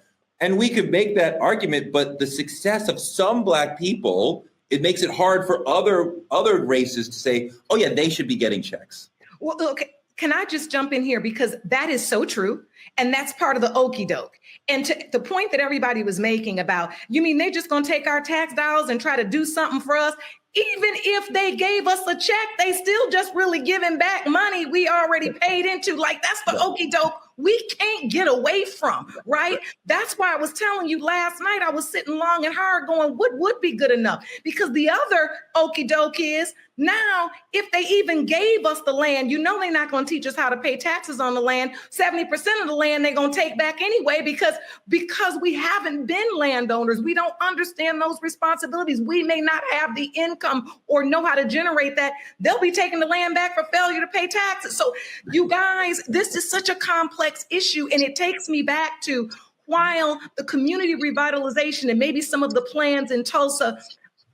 And we could make that argument, but the success of some Black people, it makes it hard for other races to say, oh yeah, they should be getting checks. Well, okay. Can I just jump in here? Because that is so true. And that's part of the okie doke. And to the point that everybody was making about, you mean they're just going to take our tax dollars and try to do something for us? Even if they gave us a check, they still just really giving back money we already paid into. Like, that's the okie doke we can't get away from, right? That's why I was telling you last night, I was sitting long and hard going, what would be good enough? Because the other okie doke is now, if they even gave us the land, you know they're not going to teach us how to pay taxes on the land. 70% of the land they're going to take back anyway, because we haven't been landowners. We don't understand those responsibilities. We may not have the income or know how to generate that. They'll be taking the land back for failure to pay taxes. So you guys, this is such a complex issue. And it takes me back to while the community revitalization and maybe some of the plans in Tulsa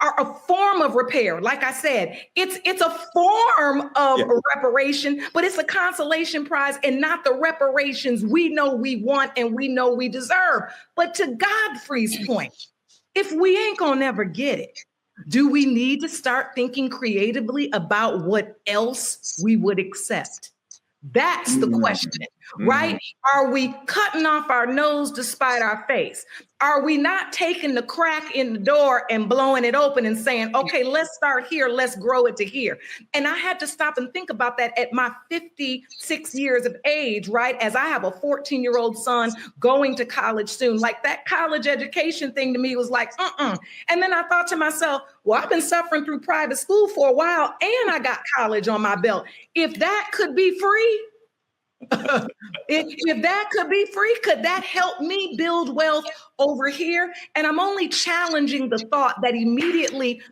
are a form of repair. Like I said, it's a form of reparation, but it's a consolation prize and not the reparations we know we want and we know we deserve. But to Godfrey's point, if we ain't gonna never get it, do we need to start thinking creatively about what else we would accept? That's the question, right? Are we cutting off our nose despite our face? Are we not taking the crack in the door and blowing it open and saying, okay, let's start here, let's grow it to here? And I had to stop and think about that at my 56 years of age, right? As I have a 14-year-old son going to college soon. Like that college education thing to me was like, And then I thought to myself, well, I've been suffering through private school for a while and I got college on my belt. If that could be free, if that could be free, could that help me build wealth over here? And I'm only challenging the thought that immediately,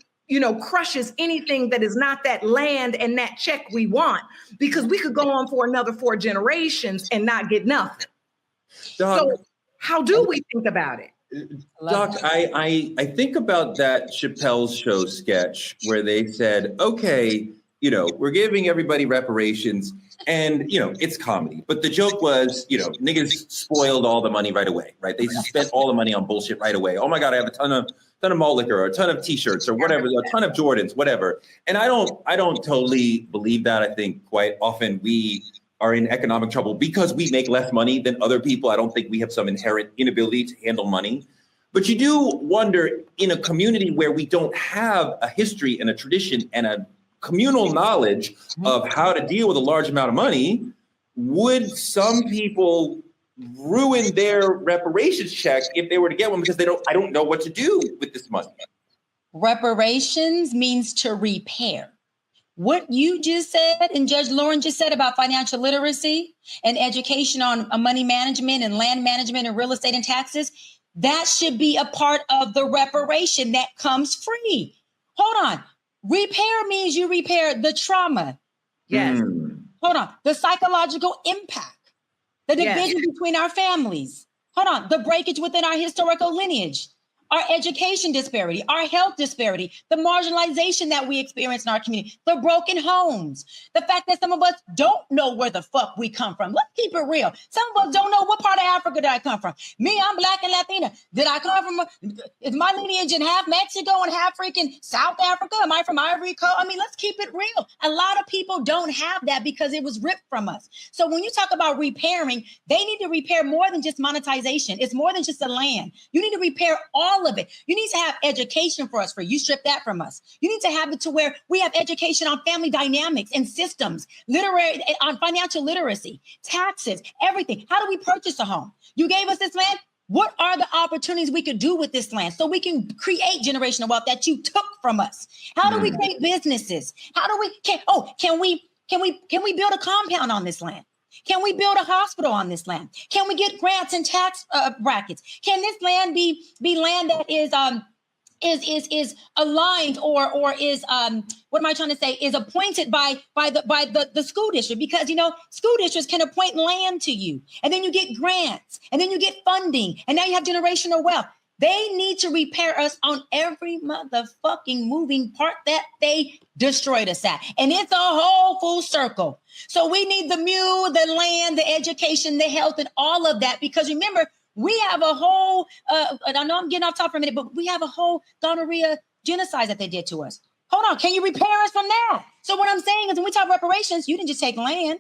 crushes anything that is not that land and that check we want, because we could go on for another 4 generations and not get nothing. Doc, so how do we think about it? Doc, I think about that Chappelle's Show sketch where they said, okay, we're giving everybody reparations and, it's comedy. But the joke was, niggas spoiled all the money right away, right? They spent all the money on bullshit right away. Oh my God, I have a ton of malt liquor or a ton of t-shirts or whatever, a ton of Jordans, whatever. And I don't totally believe that. I think quite often we are in economic trouble because we make less money than other people. I don't think we have some inherent inability to handle money. But you do wonder, in a community where we don't have a history and a tradition and a communal knowledge of how to deal with a large amount of money, would some people ruin their reparations check if they were to get one because I don't know what to do with this money? Reparations means to repair. What you just said and Judge Lauren just said about financial literacy and education on money management and land management and real estate and taxes, that should be a part of the reparation that comes free. Hold on. Repair means you repair the trauma. Yes. Hold on. The psychological impact, the division between our families. Hold on. The breakage within our historical lineage, our education disparity, our health disparity, the marginalization that we experience in our community, the broken homes, the fact that some of us don't know where the fuck we come from. Let's keep it real. Some of us don't know what part of Africa did I come from. Me, I'm Black and Latina. Did I come from, is my lineage in half Mexico and half freaking South Africa? Am I from Ivory Coast? I mean, let's keep it real. A lot of people don't have that because it was ripped from us. So when you talk about repairing, they need to repair more than just monetization. It's more than just the land. You need to repair all of it. You need to have education for us free. You strip that from us. You need to have it to where we have education on family dynamics and systems, literary, on financial literacy, taxes, everything. How do we purchase a home? You gave us this land. What are the opportunities we could do with this land so we can create generational wealth that you took from us? How do we create businesses? How do we can we build a compound on this land? Can we build a hospital on this land? Can we get grants and tax brackets? Can this land be land that is aligned or is what am I trying to say? Is appointed by the school district, because school districts can appoint land to you, and then you get grants, and then you get funding, and now you have generational wealth. They need to repair us on every motherfucking moving part that they destroyed us at. And it's a whole full circle. So we need the mule, the land, the education, the health, and all of that. Because remember, we have a whole, I know I'm getting off top for a minute, but we have a whole gonorrhea genocide that they did to us. Hold on, can you repair us from that? So what I'm saying is when we talk reparations, you didn't just take land.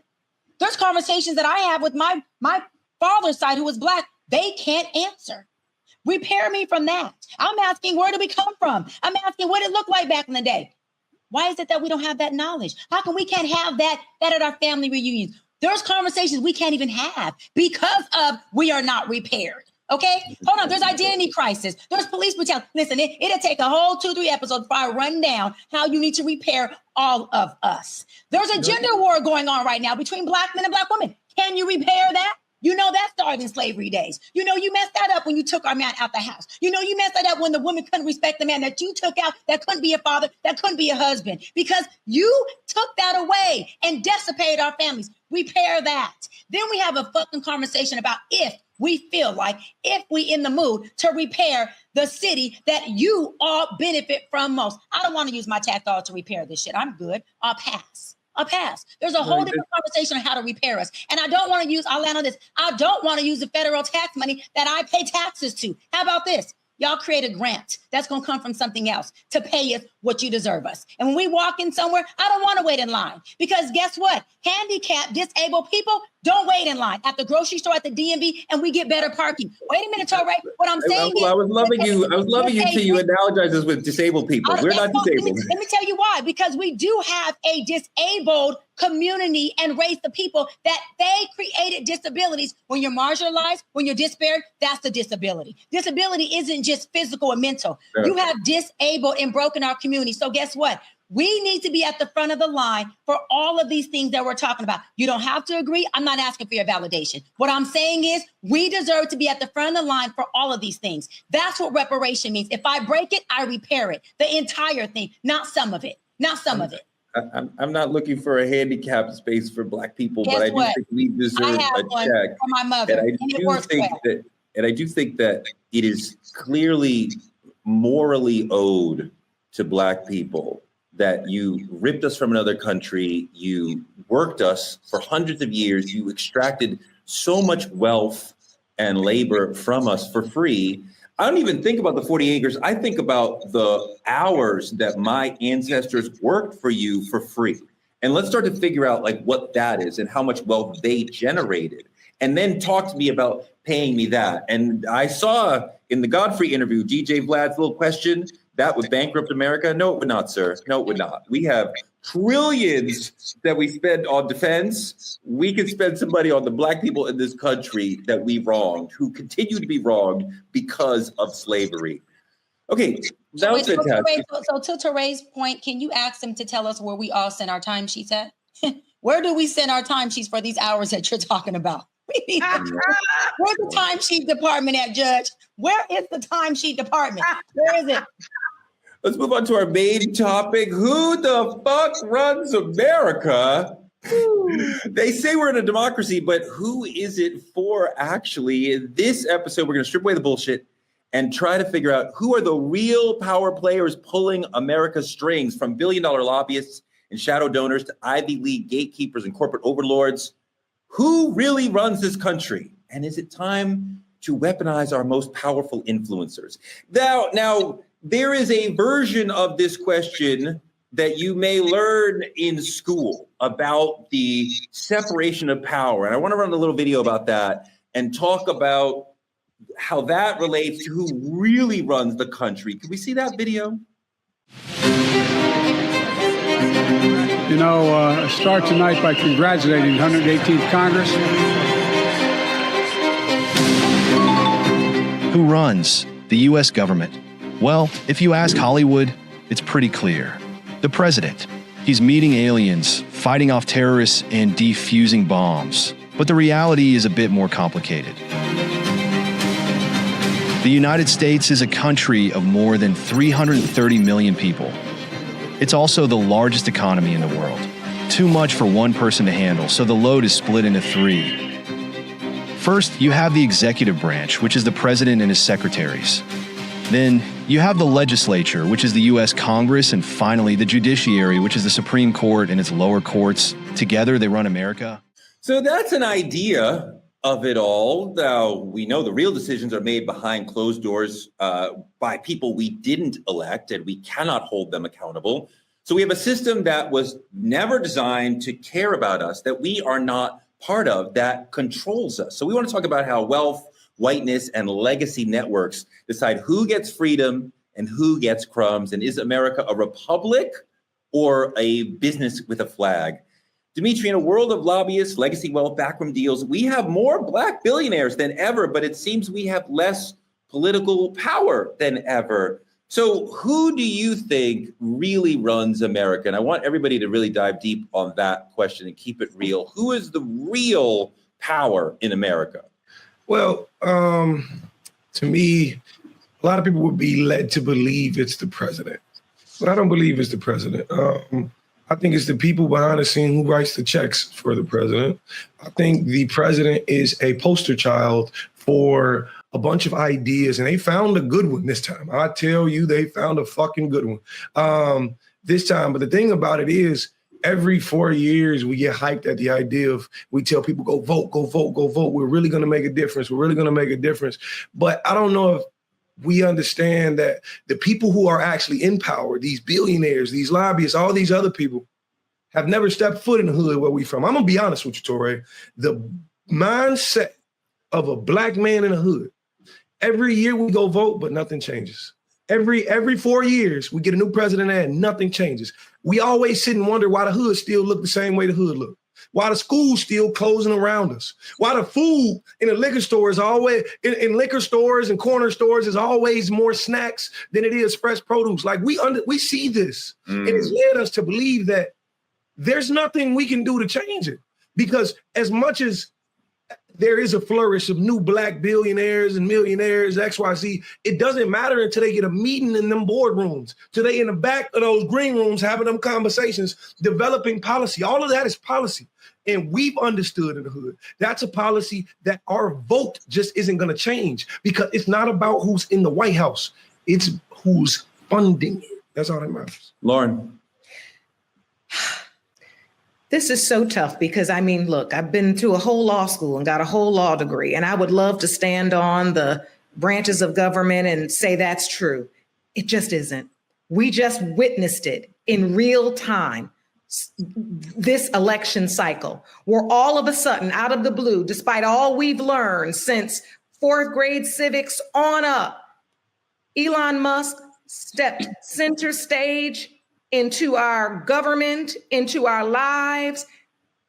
There's conversations that I have with my father's side who was Black. They can't answer. Repair me from that. I'm asking, where do we come from? I'm asking, what did it look like back in the day? Why is it that we don't have that knowledge? How come we can't have that at our family reunions? There's conversations we can't even have because of we are not repaired. Okay, hold on. There's identity crisis. There's police brutality. Listen, it'll take a whole 2-3 episodes before I run down how you need to repair all of us. There's a gender war going on right now between Black men and Black women. Can you repair that? You know that started in slavery days. You know you messed that up when you took our man out the house. You know you messed that up when the woman couldn't respect the man that you took out, that couldn't be a father, that couldn't be a husband, because you took that away and decimated our families. Repair that. Then we have a fucking conversation about if we feel like, if we in the mood to repair the city that you all benefit from most. I don't want to use my tax dollars to repair this shit. I'm good. I'll pass. There's a whole different conversation on how to repair us. And I don't want to use, I'll land on this. I don't want to use the federal tax money that I pay taxes to. How about this? Y'all create a grant that's going to come from something else to pay us what you deserve us. And when we walk in somewhere, I don't want to wait in line, because guess what? Handicapped, disabled people don't wait in line at the grocery store, at the DMV, and we get better parking. Wait a minute, Torre. What I'm saying is, I was loving you till you analogize us with disabled people. We're not disabled. Let me tell you why. Because we do have a disabled community and race of people that they created disabilities. When you're marginalized, when you're disparate, that's the disability. Disability isn't just physical and mental. Sure. You have disabled and broken our community. So guess what? We need to be at the front of the line for all of these things that we're talking about. You don't have to agree. I'm not asking for your validation. What I'm saying is we deserve to be at the front of the line for all of these things. That's what reparation means. If I break it, I repair it. The entire thing, not some of it. Not some of it. I'm not looking for a handicapped space for Black people, Guess but I do what? think we deserve have a one check. for my mother, And and it works well. I do think that it is clearly morally owed to Black people that you ripped us from another country, you worked us for hundreds of years, you extracted so much wealth and labor from us for free. I don't even think about the 40 acres. I think about the hours that my ancestors worked for you for free. And let's start to figure out like what that is and how much wealth they generated. And then talk to me about paying me that. And I saw in the Godfrey interview, DJ Vlad's little question, that would bankrupt America? No, it would not, sir. No, it would not. We have trillions that we spend on defense. We could spend some money on the Black people in this country that we wronged, who continue to be wronged because of slavery. Okay, that was fantastic. So to Tere's point, can you ask them to tell us where we all send our timesheets at? Where do we send our timesheets for these hours that you're talking about? Where's the timesheet department at, Judge? Where is the timesheet department? Where is it? Let's move on to our main topic. Who the fuck runs America? They say we're in a democracy, but who is it for actually? In this episode, we're going to strip away the bullshit and try to figure out who are the real power players pulling America's strings, from billion-dollar lobbyists and shadow donors to Ivy League gatekeepers and corporate overlords. Who really runs this country? And is it time to weaponize our most powerful influencers? Now, there is a version of this question that you may learn in school about the separation of power. And I want to run a little video about that and talk about how that relates to who really runs the country. Can we see that video? You know, I start tonight by congratulating the 118th Congress. Who runs the U.S. government? Well, if you ask Hollywood, it's pretty clear. The president. He's meeting aliens, fighting off terrorists, and defusing bombs. But the reality is a bit more complicated. The United States is a country of more than 330 million people. It's also the largest economy in the world. Too much for one person to handle, so the load is split into three. First, you have the executive branch, which is the president and his secretaries. Then, you have the legislature, which is the U.S. Congress, and finally, the judiciary, which is the Supreme Court and its lower courts. Together, they run America. So that's an idea of it all. Now, we know the real decisions are made behind closed doors by people we didn't elect, and we cannot hold them accountable. So we have a system that was never designed to care about us, that we are not part of, that controls us. So we want to talk about how wealth, whiteness, and legacy networks decide who gets freedom and who gets crumbs. And is America a republic or a business with a flag? Dimitri, in a world of lobbyists, legacy wealth, backroom deals, we have more Black billionaires than ever, but it seems we have less political power than ever. So who do you think really runs America? And I want everybody to really dive deep on that question and keep it real. Who is the real power in America? Well, to me, a lot of people would be led to believe it's the president, but I don't believe it's the president. I think it's the people behind the scene who writes the checks for the president. I think the president is a poster child for a bunch of ideas, and they found a good one this time. I tell you, they found a fucking good one this time. But the thing about it is, every 4 years, we get hyped at the idea of, we tell people, go vote, go vote, go vote. We're really going to make a difference. We're really going to make a difference. But I don't know if we understand that the people who are actually in power, these billionaires, these lobbyists, all these other people, have never stepped foot in the hood where we from. I'm going to be honest with you, Torre. The mindset of a Black man in the hood, every year we go vote, but nothing changes. Every 4 years, we get a new president and nothing changes. We always sit and wonder why the hood still look the same way the hood look. Why the school's still closing around us. Why the food in the liquor store is always, in liquor stores and corner stores is always more snacks than it is fresh produce. Like we see this. And it's led us to believe that there's nothing we can do to change it. Because as much as there is a flourish of new Black billionaires and millionaires, XYZ, it doesn't matter until they get a meeting in them boardrooms, till they in the back of those green rooms having them conversations, developing policy. All of that is policy. And we've understood in the hood, that's a policy that our vote just isn't going to change, because it's not about who's in the White House. It's who's funding it. That's all that matters. Lauren. This is so tough because, I mean, look, I've been to a whole law school and got a whole law degree, and I would love to stand on the branches of government and say that's true. It just isn't. We just witnessed it in real time, this election cycle, where all of a sudden, out of the blue, despite all we've learned since fourth grade civics on up, Elon Musk stepped center stage into our government, into our lives,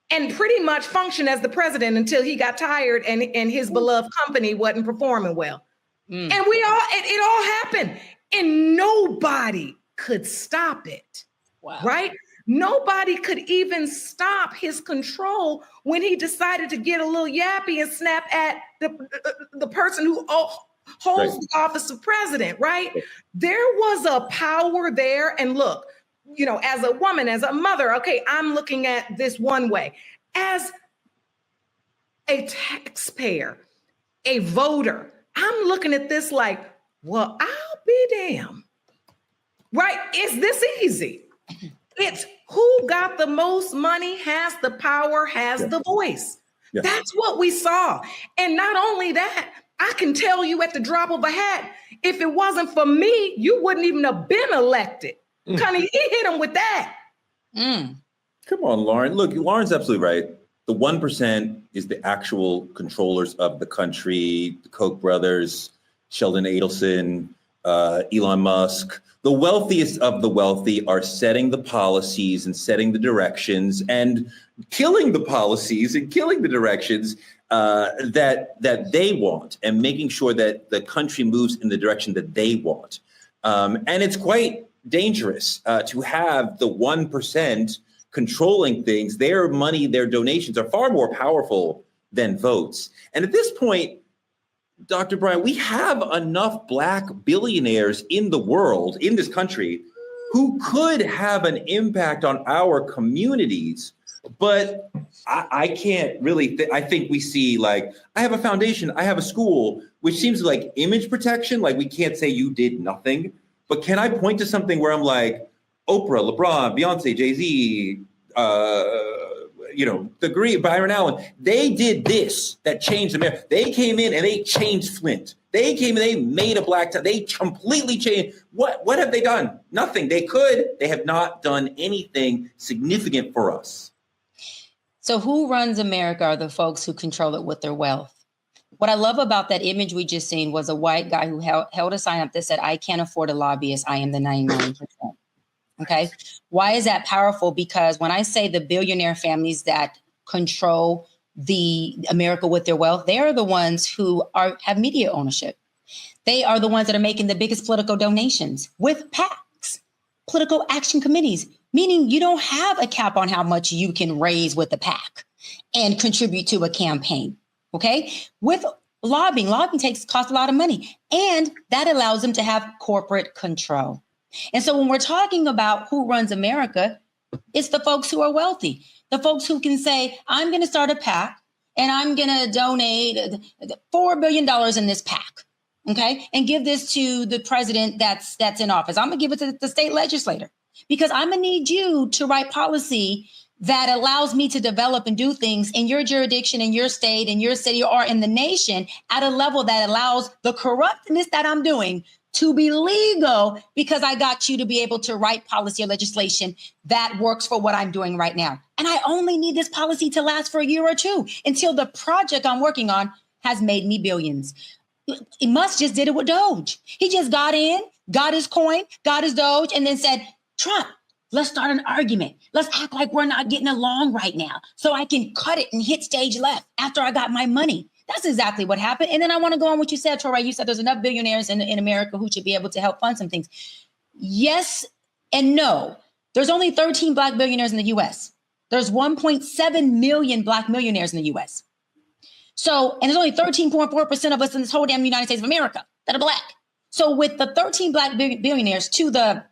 and pretty much functioned as the president until he got tired and his beloved company wasn't performing well. And it all happened, and nobody could stop it. Wow. Right? Nobody could even stop his control when he decided to get a little yappy and snap at the person who holds the office of president, right? There was a power there. And look, you know, as a woman, as a mother, okay, I'm looking at this one way. As a taxpayer, a voter, I'm looking at this like, well, I'll be damned. Right? Is this easy? It's who got the most money, has the power, has the voice. Yeah. That's what we saw. And not only that, I can tell you at the drop of a hat, if it wasn't for me, you wouldn't even have been elected. Connie, he hit him with that. Come on, Lauren. Look, Lauren's absolutely right. The 1% is the actual controllers of the country, the Koch brothers, Sheldon Adelson, Elon Musk. The wealthiest of the wealthy are setting the policies and setting the directions and killing the policies and killing the directions that they want, and making sure that the country moves in the direction that they want. And it's quite dangerous to have the 1% controlling things. Their money, their donations are far more powerful than votes. And at this point, Dr. Brian, we have enough Black billionaires in the world, in this country, who could have an impact on our communities. But I can't really, I think we see, like, I have a foundation, I have a school, which seems like image protection. Like, we can't say you did nothing. But can I point to something where I'm like, Oprah, LeBron, Beyonce, Jay-Z, Byron Allen, they did this that changed America. They came in and they changed Flint. They came and they made a Black town. They completely changed. What have they done? Nothing. They have not done anything significant for us. So who runs America are the folks who control it with their wealth. What I love about that image we just seen was a white guy who held a sign up that said, I can't afford a lobbyist. I am the 99%. Okay. Why is that powerful? Because when I say the billionaire families that control the America with their wealth, they are the ones who have media ownership. They are the ones that are making the biggest political donations with PACs, political action committees, meaning you don't have a cap on how much you can raise with the PAC and contribute to a campaign. Okay. With lobbying costs a lot of money, and that allows them to have corporate control. And so when we're talking about who runs America, it's the folks who are wealthy, the folks who can say, I'm going to start a PAC and I'm going to donate $4 billion in this PAC. Okay. And give this to the president that's in office. I'm going to give it to the state legislator because I'm going to need you to write policy that allows me to develop and do things in your jurisdiction, in your state, in your city, or in the nation at a level that allows the corruptness that I'm doing to be legal because I got you to be able to write policy or legislation that works for what I'm doing right now. And I only need this policy to last for a year or two until the project I'm working on has made me billions. Musk just did it with Doge. He just got in, got his coin, got his Doge, and then said, Trump, let's start an argument. Let's act like we're not getting along right now so I can cut it and hit stage left after I got my money. That's exactly what happened. And then I want to go on what you said, Tori. You said there's enough billionaires in America who should be able to help fund some things. Yes and no. There's only 13 Black billionaires in the U.S. There's 1.7 million Black millionaires in the U.S. So, and there's only 13.4% of us in this whole damn United States of America that are Black. So with the 13 Black billionaires to the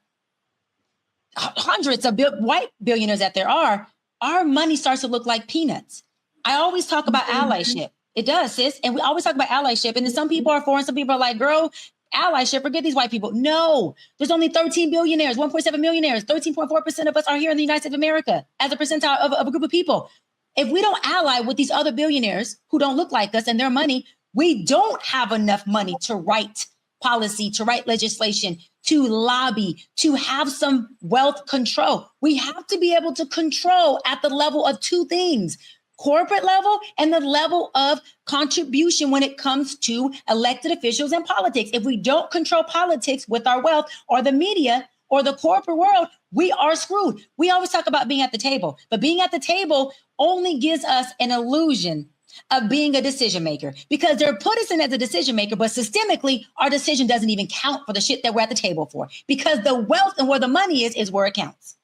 hundreds of white billionaires that there are, our money starts to look like peanuts. I always talk about allyship. It does, sis. And we always talk about allyship. And then some people are for and some people are like, girl, allyship, forget these white people. No, there's only 13 billionaires, 1.7 millionaires. 13.4% of us are here in the United States of America as a percentile of a group of people. If we don't ally with these other billionaires who don't look like us and their money, we don't have enough money to write policy, to write legislation, to lobby, to have some wealth control. We have to be able to control at the level of two things: corporate level and the level of contribution when it comes to elected officials and politics. If we don't control politics with our wealth or the media or the corporate world, we are screwed. We always talk about being at the table, but being at the table only gives us an illusion of being a decision maker because they're put us in as a decision maker, but systemically, our decision doesn't even count for the shit that we're at the table for because the wealth and where the money is where it counts.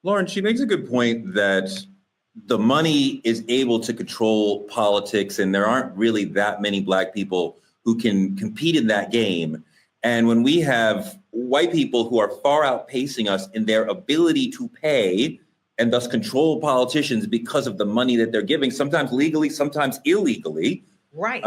Lauren, she makes a good point that the money is able to control politics, and there aren't really that many Black people who can compete in that game. And when we have white people who are far outpacing us in their ability to pay and thus control politicians because of the money that they're giving, sometimes legally, sometimes illegally, right?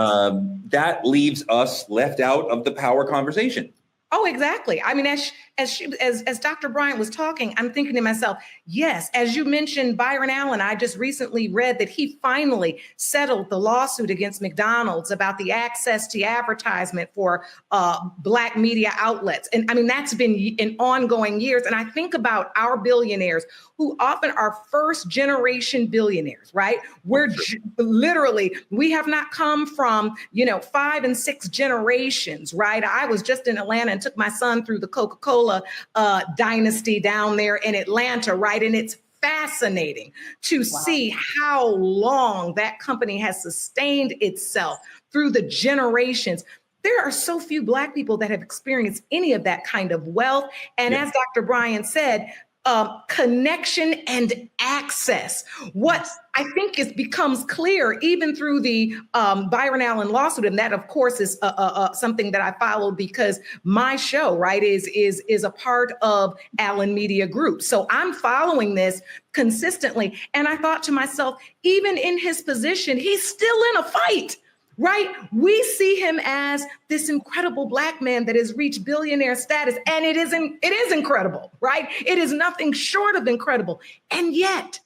That leaves us left out of the power conversation. Oh, exactly. I mean, as Dr. Bryant was talking, I'm thinking to myself, yes, as you mentioned, Byron Allen, I just recently read that he finally settled the lawsuit against McDonald's about the access to advertisement for Black media outlets. And I mean, that's been in ongoing years. And I think about our billionaires who often are first generation billionaires, right? We're literally, we have not come from, 5 and 6 generations, right? I was just in Atlanta and took my son through the Coca-Cola dynasty down there in Atlanta, right? And it's fascinating to see how long that company has sustained itself through the generations. There are so few Black people that have experienced any of that kind of wealth. And as Dr. Bryan said, connection and access. What I think becomes clear even through the Byron Allen lawsuit, and that of course is something that I follow because my show, right, is a part of Allen Media Group. So I'm following this consistently, and I thought to myself, even in his position, he's still in a fight. Right? We see him as this incredible Black man that has reached billionaire status. And it is incredible, right? It is nothing short of incredible. And yet,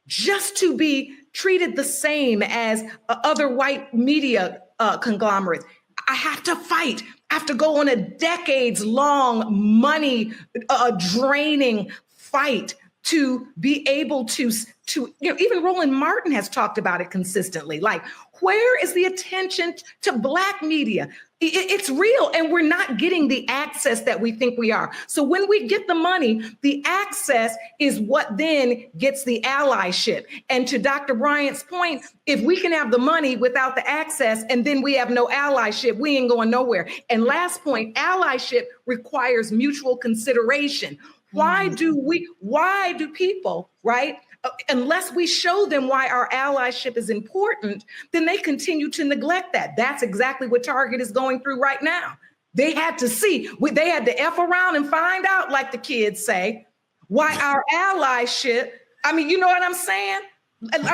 just to be treated the same as other white media conglomerates, I have to fight. I have to go on a decades-long money draining fight to be able to, even Roland Martin has talked about it consistently. Like, where is the attention to Black media? It's real, and we're not getting the access that we think we are. So when we get the money, the access is what then gets the allyship. And to Dr. Bryant's point, if we can have the money without the access and then we have no allyship, we ain't going nowhere. And last point, allyship requires mutual consideration. Why do people, right? Unless we show them why our allyship is important, then they continue to neglect that. That's exactly what Target is going through right now. They had to see, they had to F around and find out, like the kids say, why our allyship, I mean, you know what I'm saying? FAFO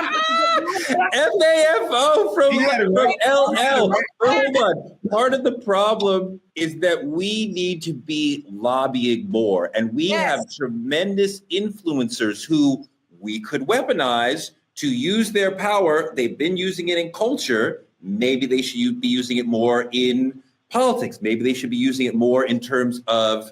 from LL. Hold on. Part of the problem is that we need to be lobbying more, and we have tremendous influencers who we could weaponize to use their power. They've been using it in culture. Maybe they should be using it more in politics. Maybe they should be using it more in terms of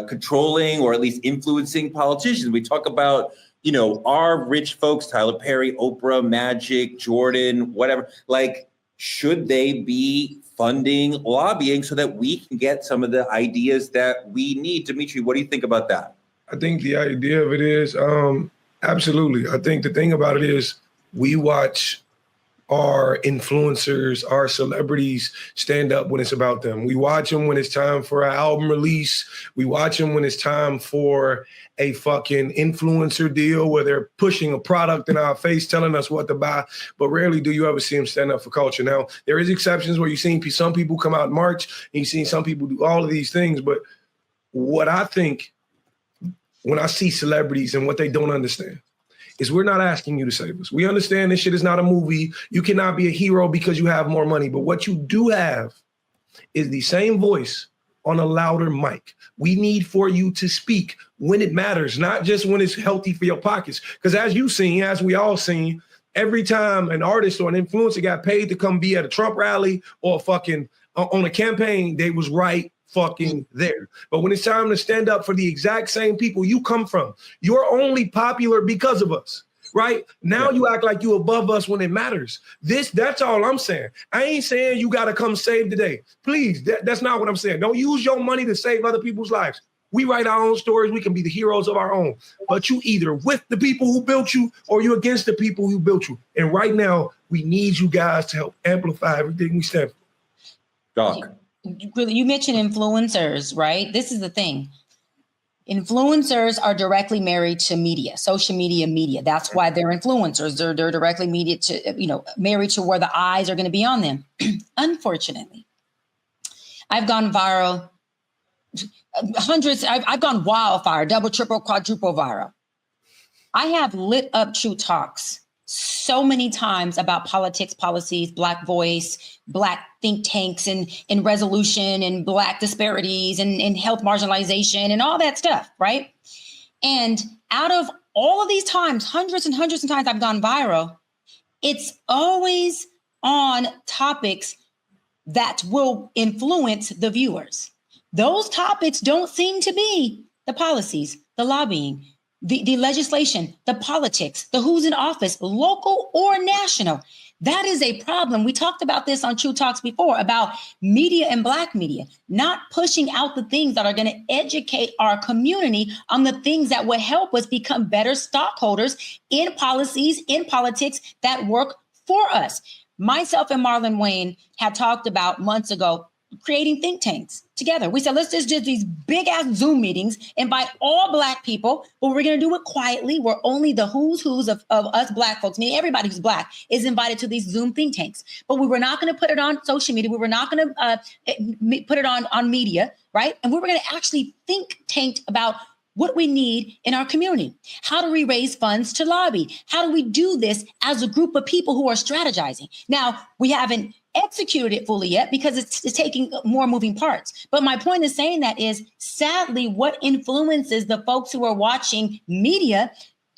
controlling or at least influencing politicians. We talk about, you know, our rich folks, Tyler Perry, Oprah, Magic, Jordan, whatever. Like, should they be funding lobbying so that we can get some of the ideas that we need? Dimitri, what do you think about that? I think the idea of it is, absolutely. I think the thing about it is we watch our influencers, our celebrities stand up when it's about them. We watch them when it's time for an album release. We watch them when it's time for a fucking influencer deal where they're pushing a product in our face, telling us what to buy. But rarely do you ever see them stand up for culture. Now, there is exceptions where you've seen some people come out and march, and you've seen some people do all of these things. But what I think when I see celebrities and what they don't understand is we're not asking you to save us. We understand this shit is not a movie. You cannot be a hero because you have more money. But what you do have is the same voice on a louder mic. We need for you to speak when it matters, not just when it's healthy for your pockets. Because as you've seen, as we all seen, every time an artist or an influencer got paid to come be at a Trump rally or fucking on a campaign, they was right fucking there. But when it's time to stand up for the exact same people you come from, you're only popular because of us, right? Now you act like you above us when it matters. That's all I'm saying. I ain't saying you got to come save the day. Please, that's not what I'm saying. Don't use your money to save other people's lives. We write our own stories. We can be the heroes of our own. But you either with the people who built you or you against the people who built you. And right now, we need you guys to help amplify everything we stand for. Doc. You mentioned influencers, right? This is the thing. Influencers are directly married to media, social media. That's why they're influencers. They're directly married to where the eyes are going to be on them. Unfortunately, I've gone viral hundreds. I've gone wildfire, double, triple, quadruple viral. I have lit up True Talks so many times about politics, policies, Black voice, Black think tanks and resolution and Black disparities and health marginalization and all that stuff, right? And out of all of these times, hundreds and hundreds of times I've gone viral, it's always on topics that will influence the viewers. Those topics don't seem to be the policies, the lobbying, the legislation, the politics, the who's in office, local or national. That is a problem. We talked about this on True Talks before about media and Black media, not pushing out the things that are going to educate our community on the things that would help us become better stockholders in policies, in politics that work for us. Myself and Marlon Wayne had talked about months ago creating think tanks together. We said, let's just do these big ass Zoom meetings, invite all Black people, but we're going to do it quietly, where only the who's of us Black folks, meaning everybody who's Black, is invited to these Zoom think tanks. But we were not going to put it on social media. We were not going to put it on media, right? And we were going to actually think tank about what we need in our community. How do we raise funds to lobby? How do we do this as a group of people who are strategizing? Now, we haven't executed it fully yet because it's taking more moving parts. But my point in saying that is, sadly, what influences the folks who are watching media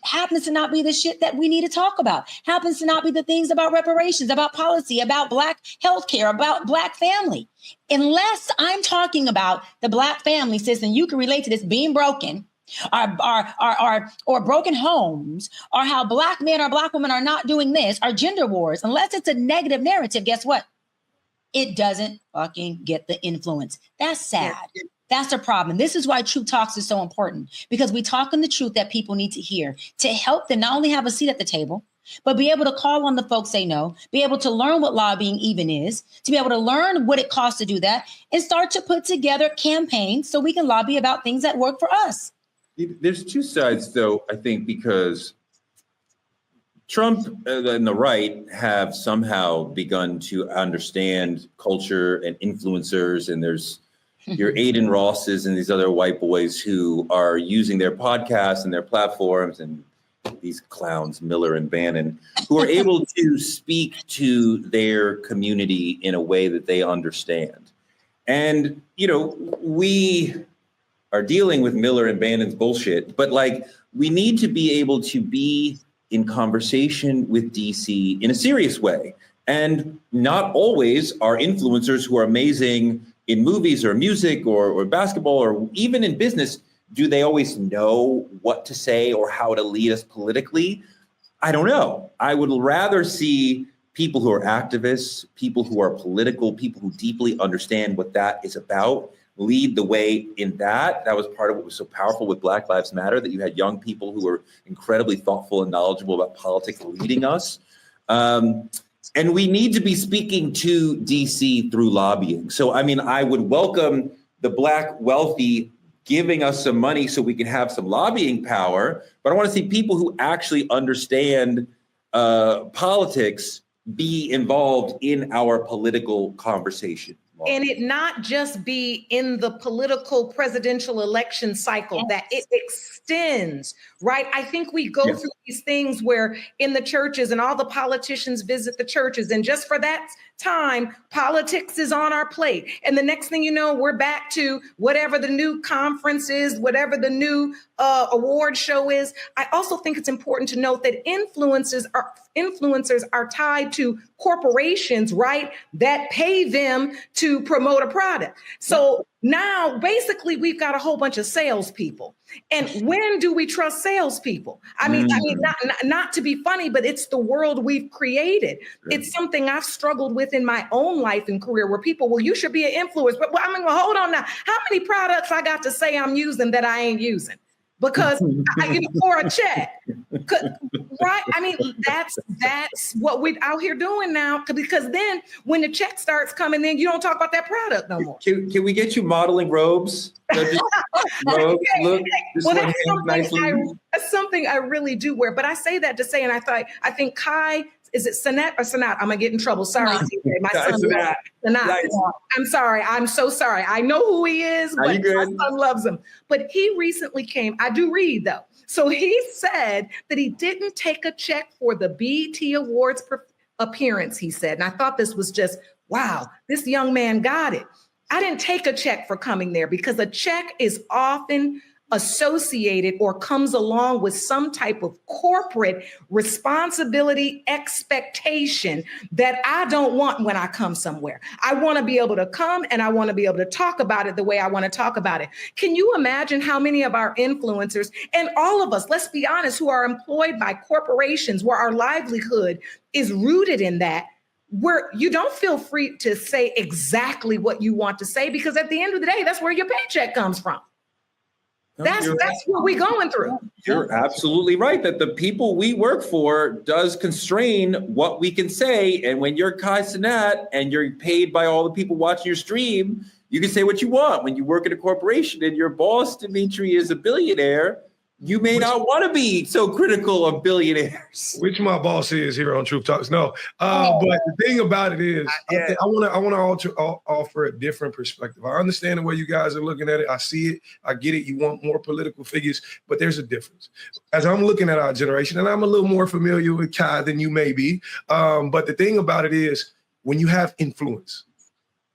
happens to not be the shit that we need to talk about, happens to not be the things about reparations, about policy, about Black healthcare, about Black family. Unless I'm talking about the Black family system, you can relate to this being broken, or broken homes, or how Black men or Black women are not doing this, or gender wars, unless it's a negative narrative, guess what? It doesn't fucking get the influence. That's sad. That's the problem. This is why Truth Talks is so important, because we talk in the truth that people need to hear to help them not only have a seat at the table, but be able to call on the folks they know, be able to learn what lobbying even is, to be able to learn what it costs to do that, and start to put together campaigns so we can lobby about things that work for us. There's two sides, though, I think, because Trump and the right have somehow begun to understand culture and influencers, and there's your Aiden Rosses and these other white boys who are using their podcasts and their platforms, and these clowns, Miller and Bannon, who are able to speak to their community in a way that they understand. And, you know, we are dealing with Miller and Bannon's bullshit, but like, we need to be able to be in conversation with DC in a serious way. And not always are influencers who are amazing in movies or music or basketball or even in business, do they always know what to say or how to lead us politically? I don't know. I would rather see people who are activists, people who are political, people who deeply understand what that is about, lead the way in that. That was part of what was so powerful with Black Lives Matter, that you had young people who were incredibly thoughtful and knowledgeable about politics leading us. And we need to be speaking to DC through lobbying. So, I mean, I would welcome the Black wealthy giving us some money so we can have some lobbying power, but I want to see people who actually understand politics be involved in our political conversation. And it not just be in the political presidential election cycle, that it extends, right? I think we go through these things where in the churches and all the politicians visit the churches, and just for that time, politics is on our plate. And the next thing you know, we're back to whatever the new conference is, whatever the new award show is. I also think it's important to note that influencers are tied to corporations, right, that pay them to promote a product. So now basically we've got a whole bunch of salespeople. And when do we trust salespeople? I mean, not to be funny, but it's the world we've created. It's something I've struggled with in my own life and career, where people, well, you should be an influencer. But I mean, well, hold on now. How many products I got to say I'm using that I ain't using? Because for a check, right? I mean, that's what we're out here doing now. Because then when the check starts coming in, you don't talk about that product no more. Can we get you modeling robes? Robes, look, well, that's something I really do wear. But I say that to say, and I think Kai, is it Sanat or Sanat? I'm gonna get in trouble. Sorry, my son. Sanat. Nice. I'm sorry. I'm so sorry. I know who he is, but my son loves him. But he recently came. I do read though. So he said that he didn't take a check for the BET Awards appearance. He said, and I thought this was just wow. This young man got it. I didn't take a check for coming there, because a check is often associated or comes along with some type of corporate responsibility expectation that I don't want when I come somewhere. I want to be able to come and I want to be able to talk about it the way I want to talk about it. Can you imagine how many of our influencers, and all of us, let's be honest, who are employed by corporations where our livelihood is rooted in that, where you don't feel free to say exactly what you want to say, because at the end of the day, that's where your paycheck comes from. That's what we're going through. You're absolutely right that the people we work for does constrain what we can say. And when you're Kai Cenat and you're paid by all the people watching your stream, you can say what you want. When you work at a corporation and your boss, Dimitri, is a billionaire, you may not want to be so critical of billionaires. Which my boss is here on Truth Talks. No, but the thing about it is, I want to offer a different perspective. I understand the way you guys are looking at it. I see it. I get it. You want more political figures, but there's a difference. As I'm looking at our generation, and I'm a little more familiar with Kai than you may be, but the thing about it is, when you have influence,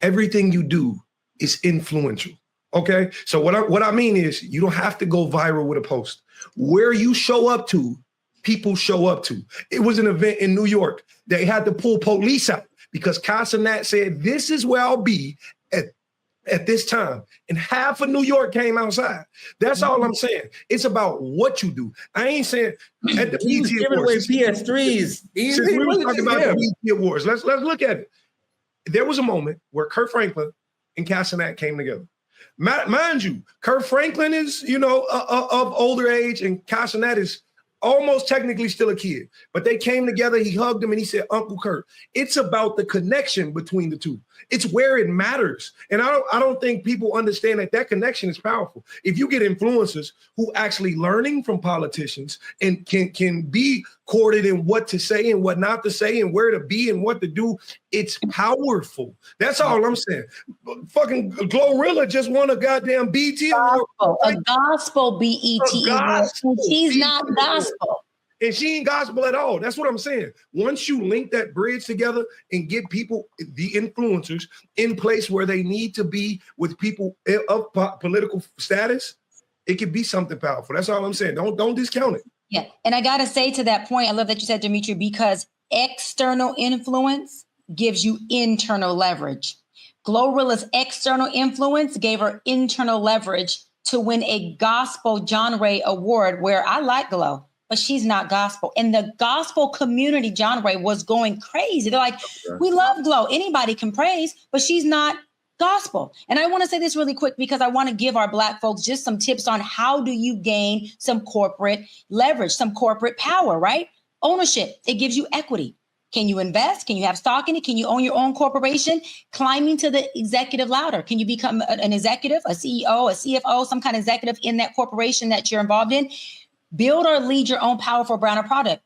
everything you do is influential. Okay, so what I mean is, you don't have to go viral with a post. Where you show up to, people show up to. It was an event in New York. They had to pull police out because Kai Cenat said, "This is where I'll be at at this time, and half of New York came outside. That's all I'm saying. It's about what you do. I ain't saying at the He was BET giving away Awards. PS3s. Since we were talking about the BET Awards, let's look at it. There was a moment where Kurt Franklin and Casanat came together. Mind you, Kurt Franklin is, of older age, and Casanat is almost technically still a kid. But they came together, he hugged him, and he said, Uncle Kurt. It's about the connection between the two. It's where it matters. And I don't think people understand that connection is powerful. If you get influencers who actually learning from politicians and can be courted in what to say and what not to say and where to be and what to do, it's powerful. That's all I'm saying. Fucking Glorilla just won a goddamn BT award. A gospel BET award. She's not gospel. And she ain't gospel at all. That's what I'm saying. Once you link that bridge together and get people, the influencers, in place where they need to be with people of political status, it could be something powerful. That's all I'm saying. Don't discount it. Yeah. And I got to say to that point, I love that you said, Dimitri, because external influence gives you internal leverage. Glorilla's external influence gave her internal leverage to win a gospel genre award, where I like Glow, but she's not gospel. And the gospel community genre was going crazy. They're like, we love Glow. Anybody can praise, but she's not gospel. And I want to say this really quick because I want to give our Black folks just some tips on how do you gain some corporate leverage, some corporate power, right? Ownership. It gives you equity. Can you invest? Can you have stock in it? Can you own your own corporation? Climbing to the executive ladder. Can you become an executive, a CEO, a CFO, some kind of executive in that corporation that you're involved in? Build or lead your own powerful brand or product.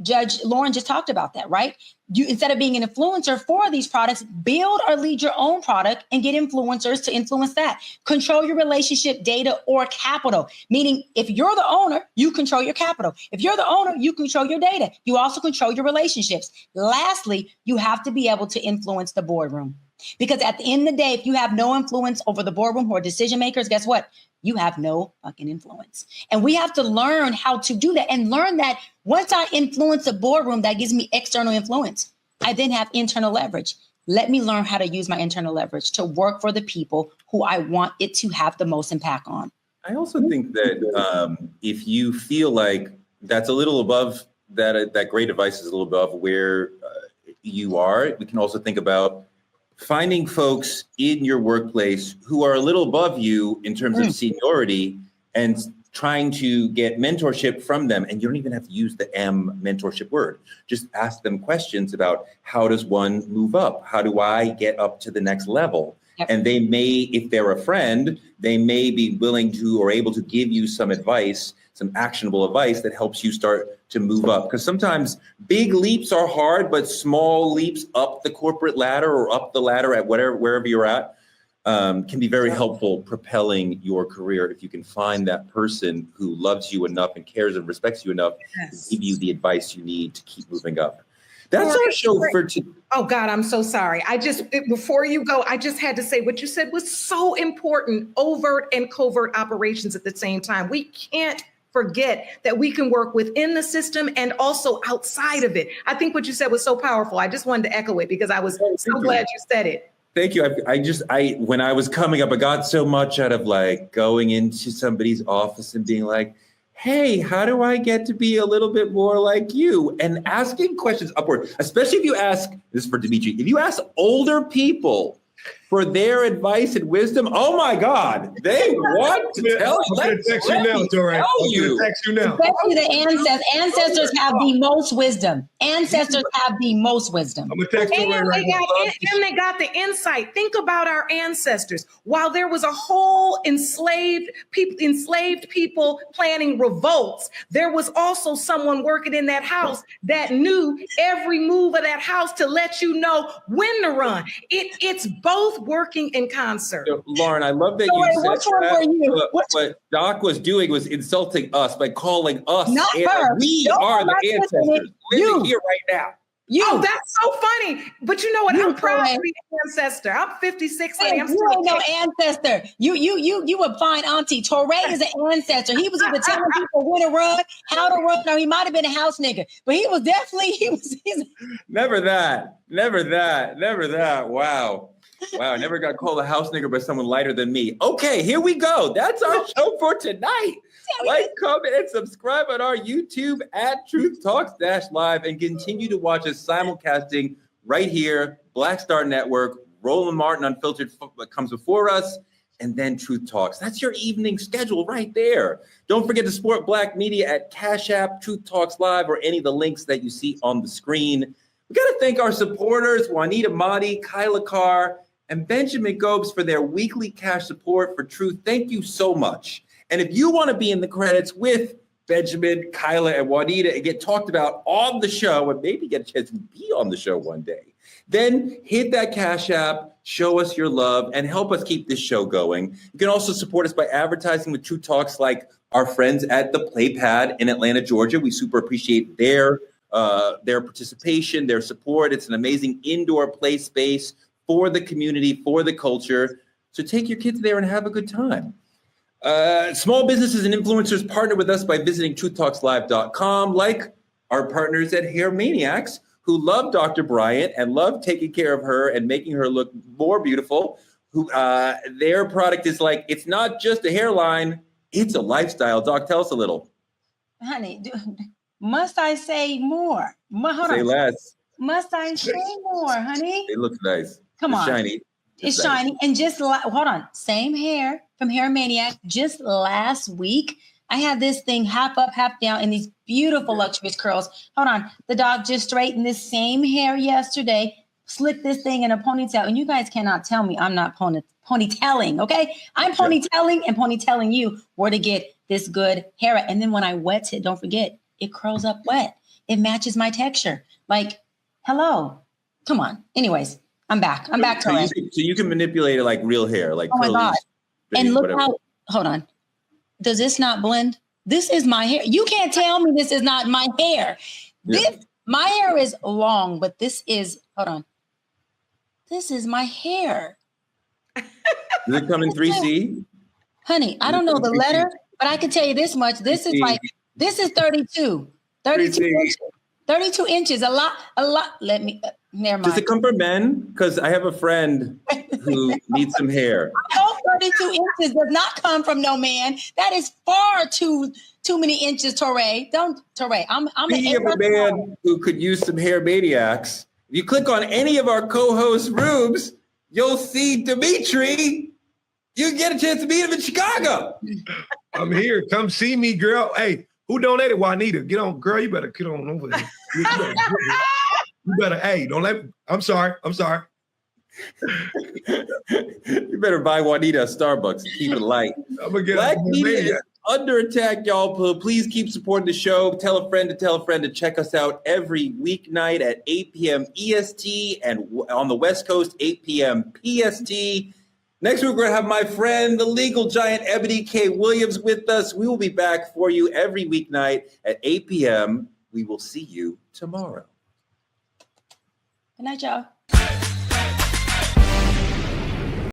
Judge Lauren just talked about that, right? You, instead of being an influencer for these products, build or lead your own product and get influencers to influence that. Control your relationship, data, or capital. Meaning, if you're the owner, you control your capital. If you're the owner, you control your data. You also control your relationships. Lastly, you have to be able to influence the boardroom. Because at the end of the day, if you have no influence over the boardroom or decision makers, guess what? You have no fucking influence. And we have to learn how to do that and learn that once I influence a boardroom, that gives me external influence. I then have internal leverage. Let me learn how to use my internal leverage to work for the people who I want it to have the most impact on. I also think that if you feel like that's a little above that great advice is a little above where you are, we can also think about finding folks in your workplace who are a little above you in terms of seniority and trying to get mentorship from them. And you don't even have to use the M mentorship word. Just ask them questions about how does one move up? How do I get up to the next level? Yep. And they may, if they're a friend, they may be willing to or able to give you some advice, some actionable advice that helps you start to move up. Because sometimes big leaps are hard, but small leaps up the corporate ladder or up the ladder at wherever you're at can be very helpful propelling your career if you can find that person who loves you enough and cares and respects you enough to give you the advice you need to keep moving up. That's our show for today. Oh God, I'm so sorry. Before you go, I just had to say what you said was so important, overt and covert operations at the same time. We can't forget that we can work within the system and also outside of it. I think what you said was so powerful. I just wanted to echo it because I was so glad you said it. Thank you. When I was coming up, I got so much out of like going into somebody's office and being like, hey, how do I get to be a little bit more like you? And asking questions upward, especially if you ask, this is for Dimitri, if you ask older people for their advice and wisdom, oh my God, they want to tell you. I'm going to text you now, Torrey. I'm going to text you now. Especially the ancestors. Ancestors have the most wisdom. Ancestors have the most wisdom. I'm going to text you right now. And they got the insight. Think about our ancestors. While there was a whole enslaved people planning revolts, there was also someone working in that house that knew every move of that house to let you know when to run. It's both working in concert. So, Lauren, I love that you said that. What Doc was doing was insulting us by calling us. Not her. We are the ancestors living here right now. Oh, that's so funny. But you know what? I'm proud Toray. to be an ancestor. I'm 56. Hey, and I'm you still ain't no ancestor. You a fine auntie. Toray is an ancestor. He was either telling people when to run, how to run, or he might have been a house nigga. But he was definitely he's Never that. Wow. I never got called a house nigger by someone lighter than me. Okay, here we go. That's our show for tonight. Like, comment, and subscribe on our YouTube at Truth Talks Live, and continue to watch us simulcasting right here. Black Star Network, Roland Martin Unfiltered comes before us, and then Truth Talks. That's your evening schedule right there. Don't forget to support Black media at Cash App, Truth Talks Live, or any of the links that you see on the screen. We got to thank our supporters, Juanita Mahdi, Kyla Carr, and Benjamin Gobes for their weekly cash support for Truth. Thank you so much. And if you want to be in the credits with Benjamin, Kyla, and Juanita and get talked about on the show and maybe get a chance to be on the show one day, then hit that Cash App, show us your love, and help us keep this show going. You can also support us by advertising with Truth Talks, like our friends at the PlayPad in Atlanta, Georgia. We super appreciate their participation, their support. It's an amazing indoor play space for the community, for the culture. So take your kids there and have a good time. Small businesses and influencers partner with us by visiting truthtalkslive.com, like our partners at Hair Maniacs, who love Dr. Bryant and love taking care of her and making her look more beautiful. Their product is like, it's not just a hairline, it's a lifestyle. Doc, tell us a little. honey. Must I say more? Say less. Must I say more, honey? It looks nice. Come It's on. shiny. It's shiny. And just hold on. Same hair from Hair Maniac. Just last week, I had this thing half up, half down in these beautiful luxurious curls. Hold on. The doc just straightened this same hair yesterday, slicked this thing in a ponytail. And you guys cannot tell me I'm not ponytailing, okay? I'm ponytailing and ponytailing you where to get this good hair. And then when I wet it, don't forget, it curls up wet. It matches my texture. Like, hello. Come on. Anyways. I'm back. So you can manipulate it like real hair, like oh my curly, God. straight, And look whatever. how, hold on. Does this not blend? This is my hair. You can't tell me this is not my hair. My hair is long, but this is, hold on. This is my hair. Does it come in 3C? Honey, I don't know the letter, but I can tell you this much. This is 32. 32 inches. 32 inches, a lot. Let me, never mind. Does it come from men? Because I have a friend who needs some hair. No, 32 inches does not come from no man. That is far too many inches, Toray. Toray. I'm Speaking of a man who could use some Hair Maniacs, if you click on any of our co-host rooms, you'll see Dimitri. You get a chance to meet him in Chicago. I'm here. Come see me, girl. Hey, who donated? Juanita. Get on, girl. You better get on over there. You better, hey, don't let me. I'm sorry. You better buy Juanita a Starbucks and keep it light. I'm gonna get Black media is under attack, y'all. Please keep supporting the show. Tell a friend to check us out every weeknight at 8 p.m. EST and on the West Coast, 8 p.m. PST. Next week, we're going to have my friend, the legal giant Ebony K. Williams with us. We will be back for you every weeknight at 8 p.m. We will see you tomorrow. Good night, y'all.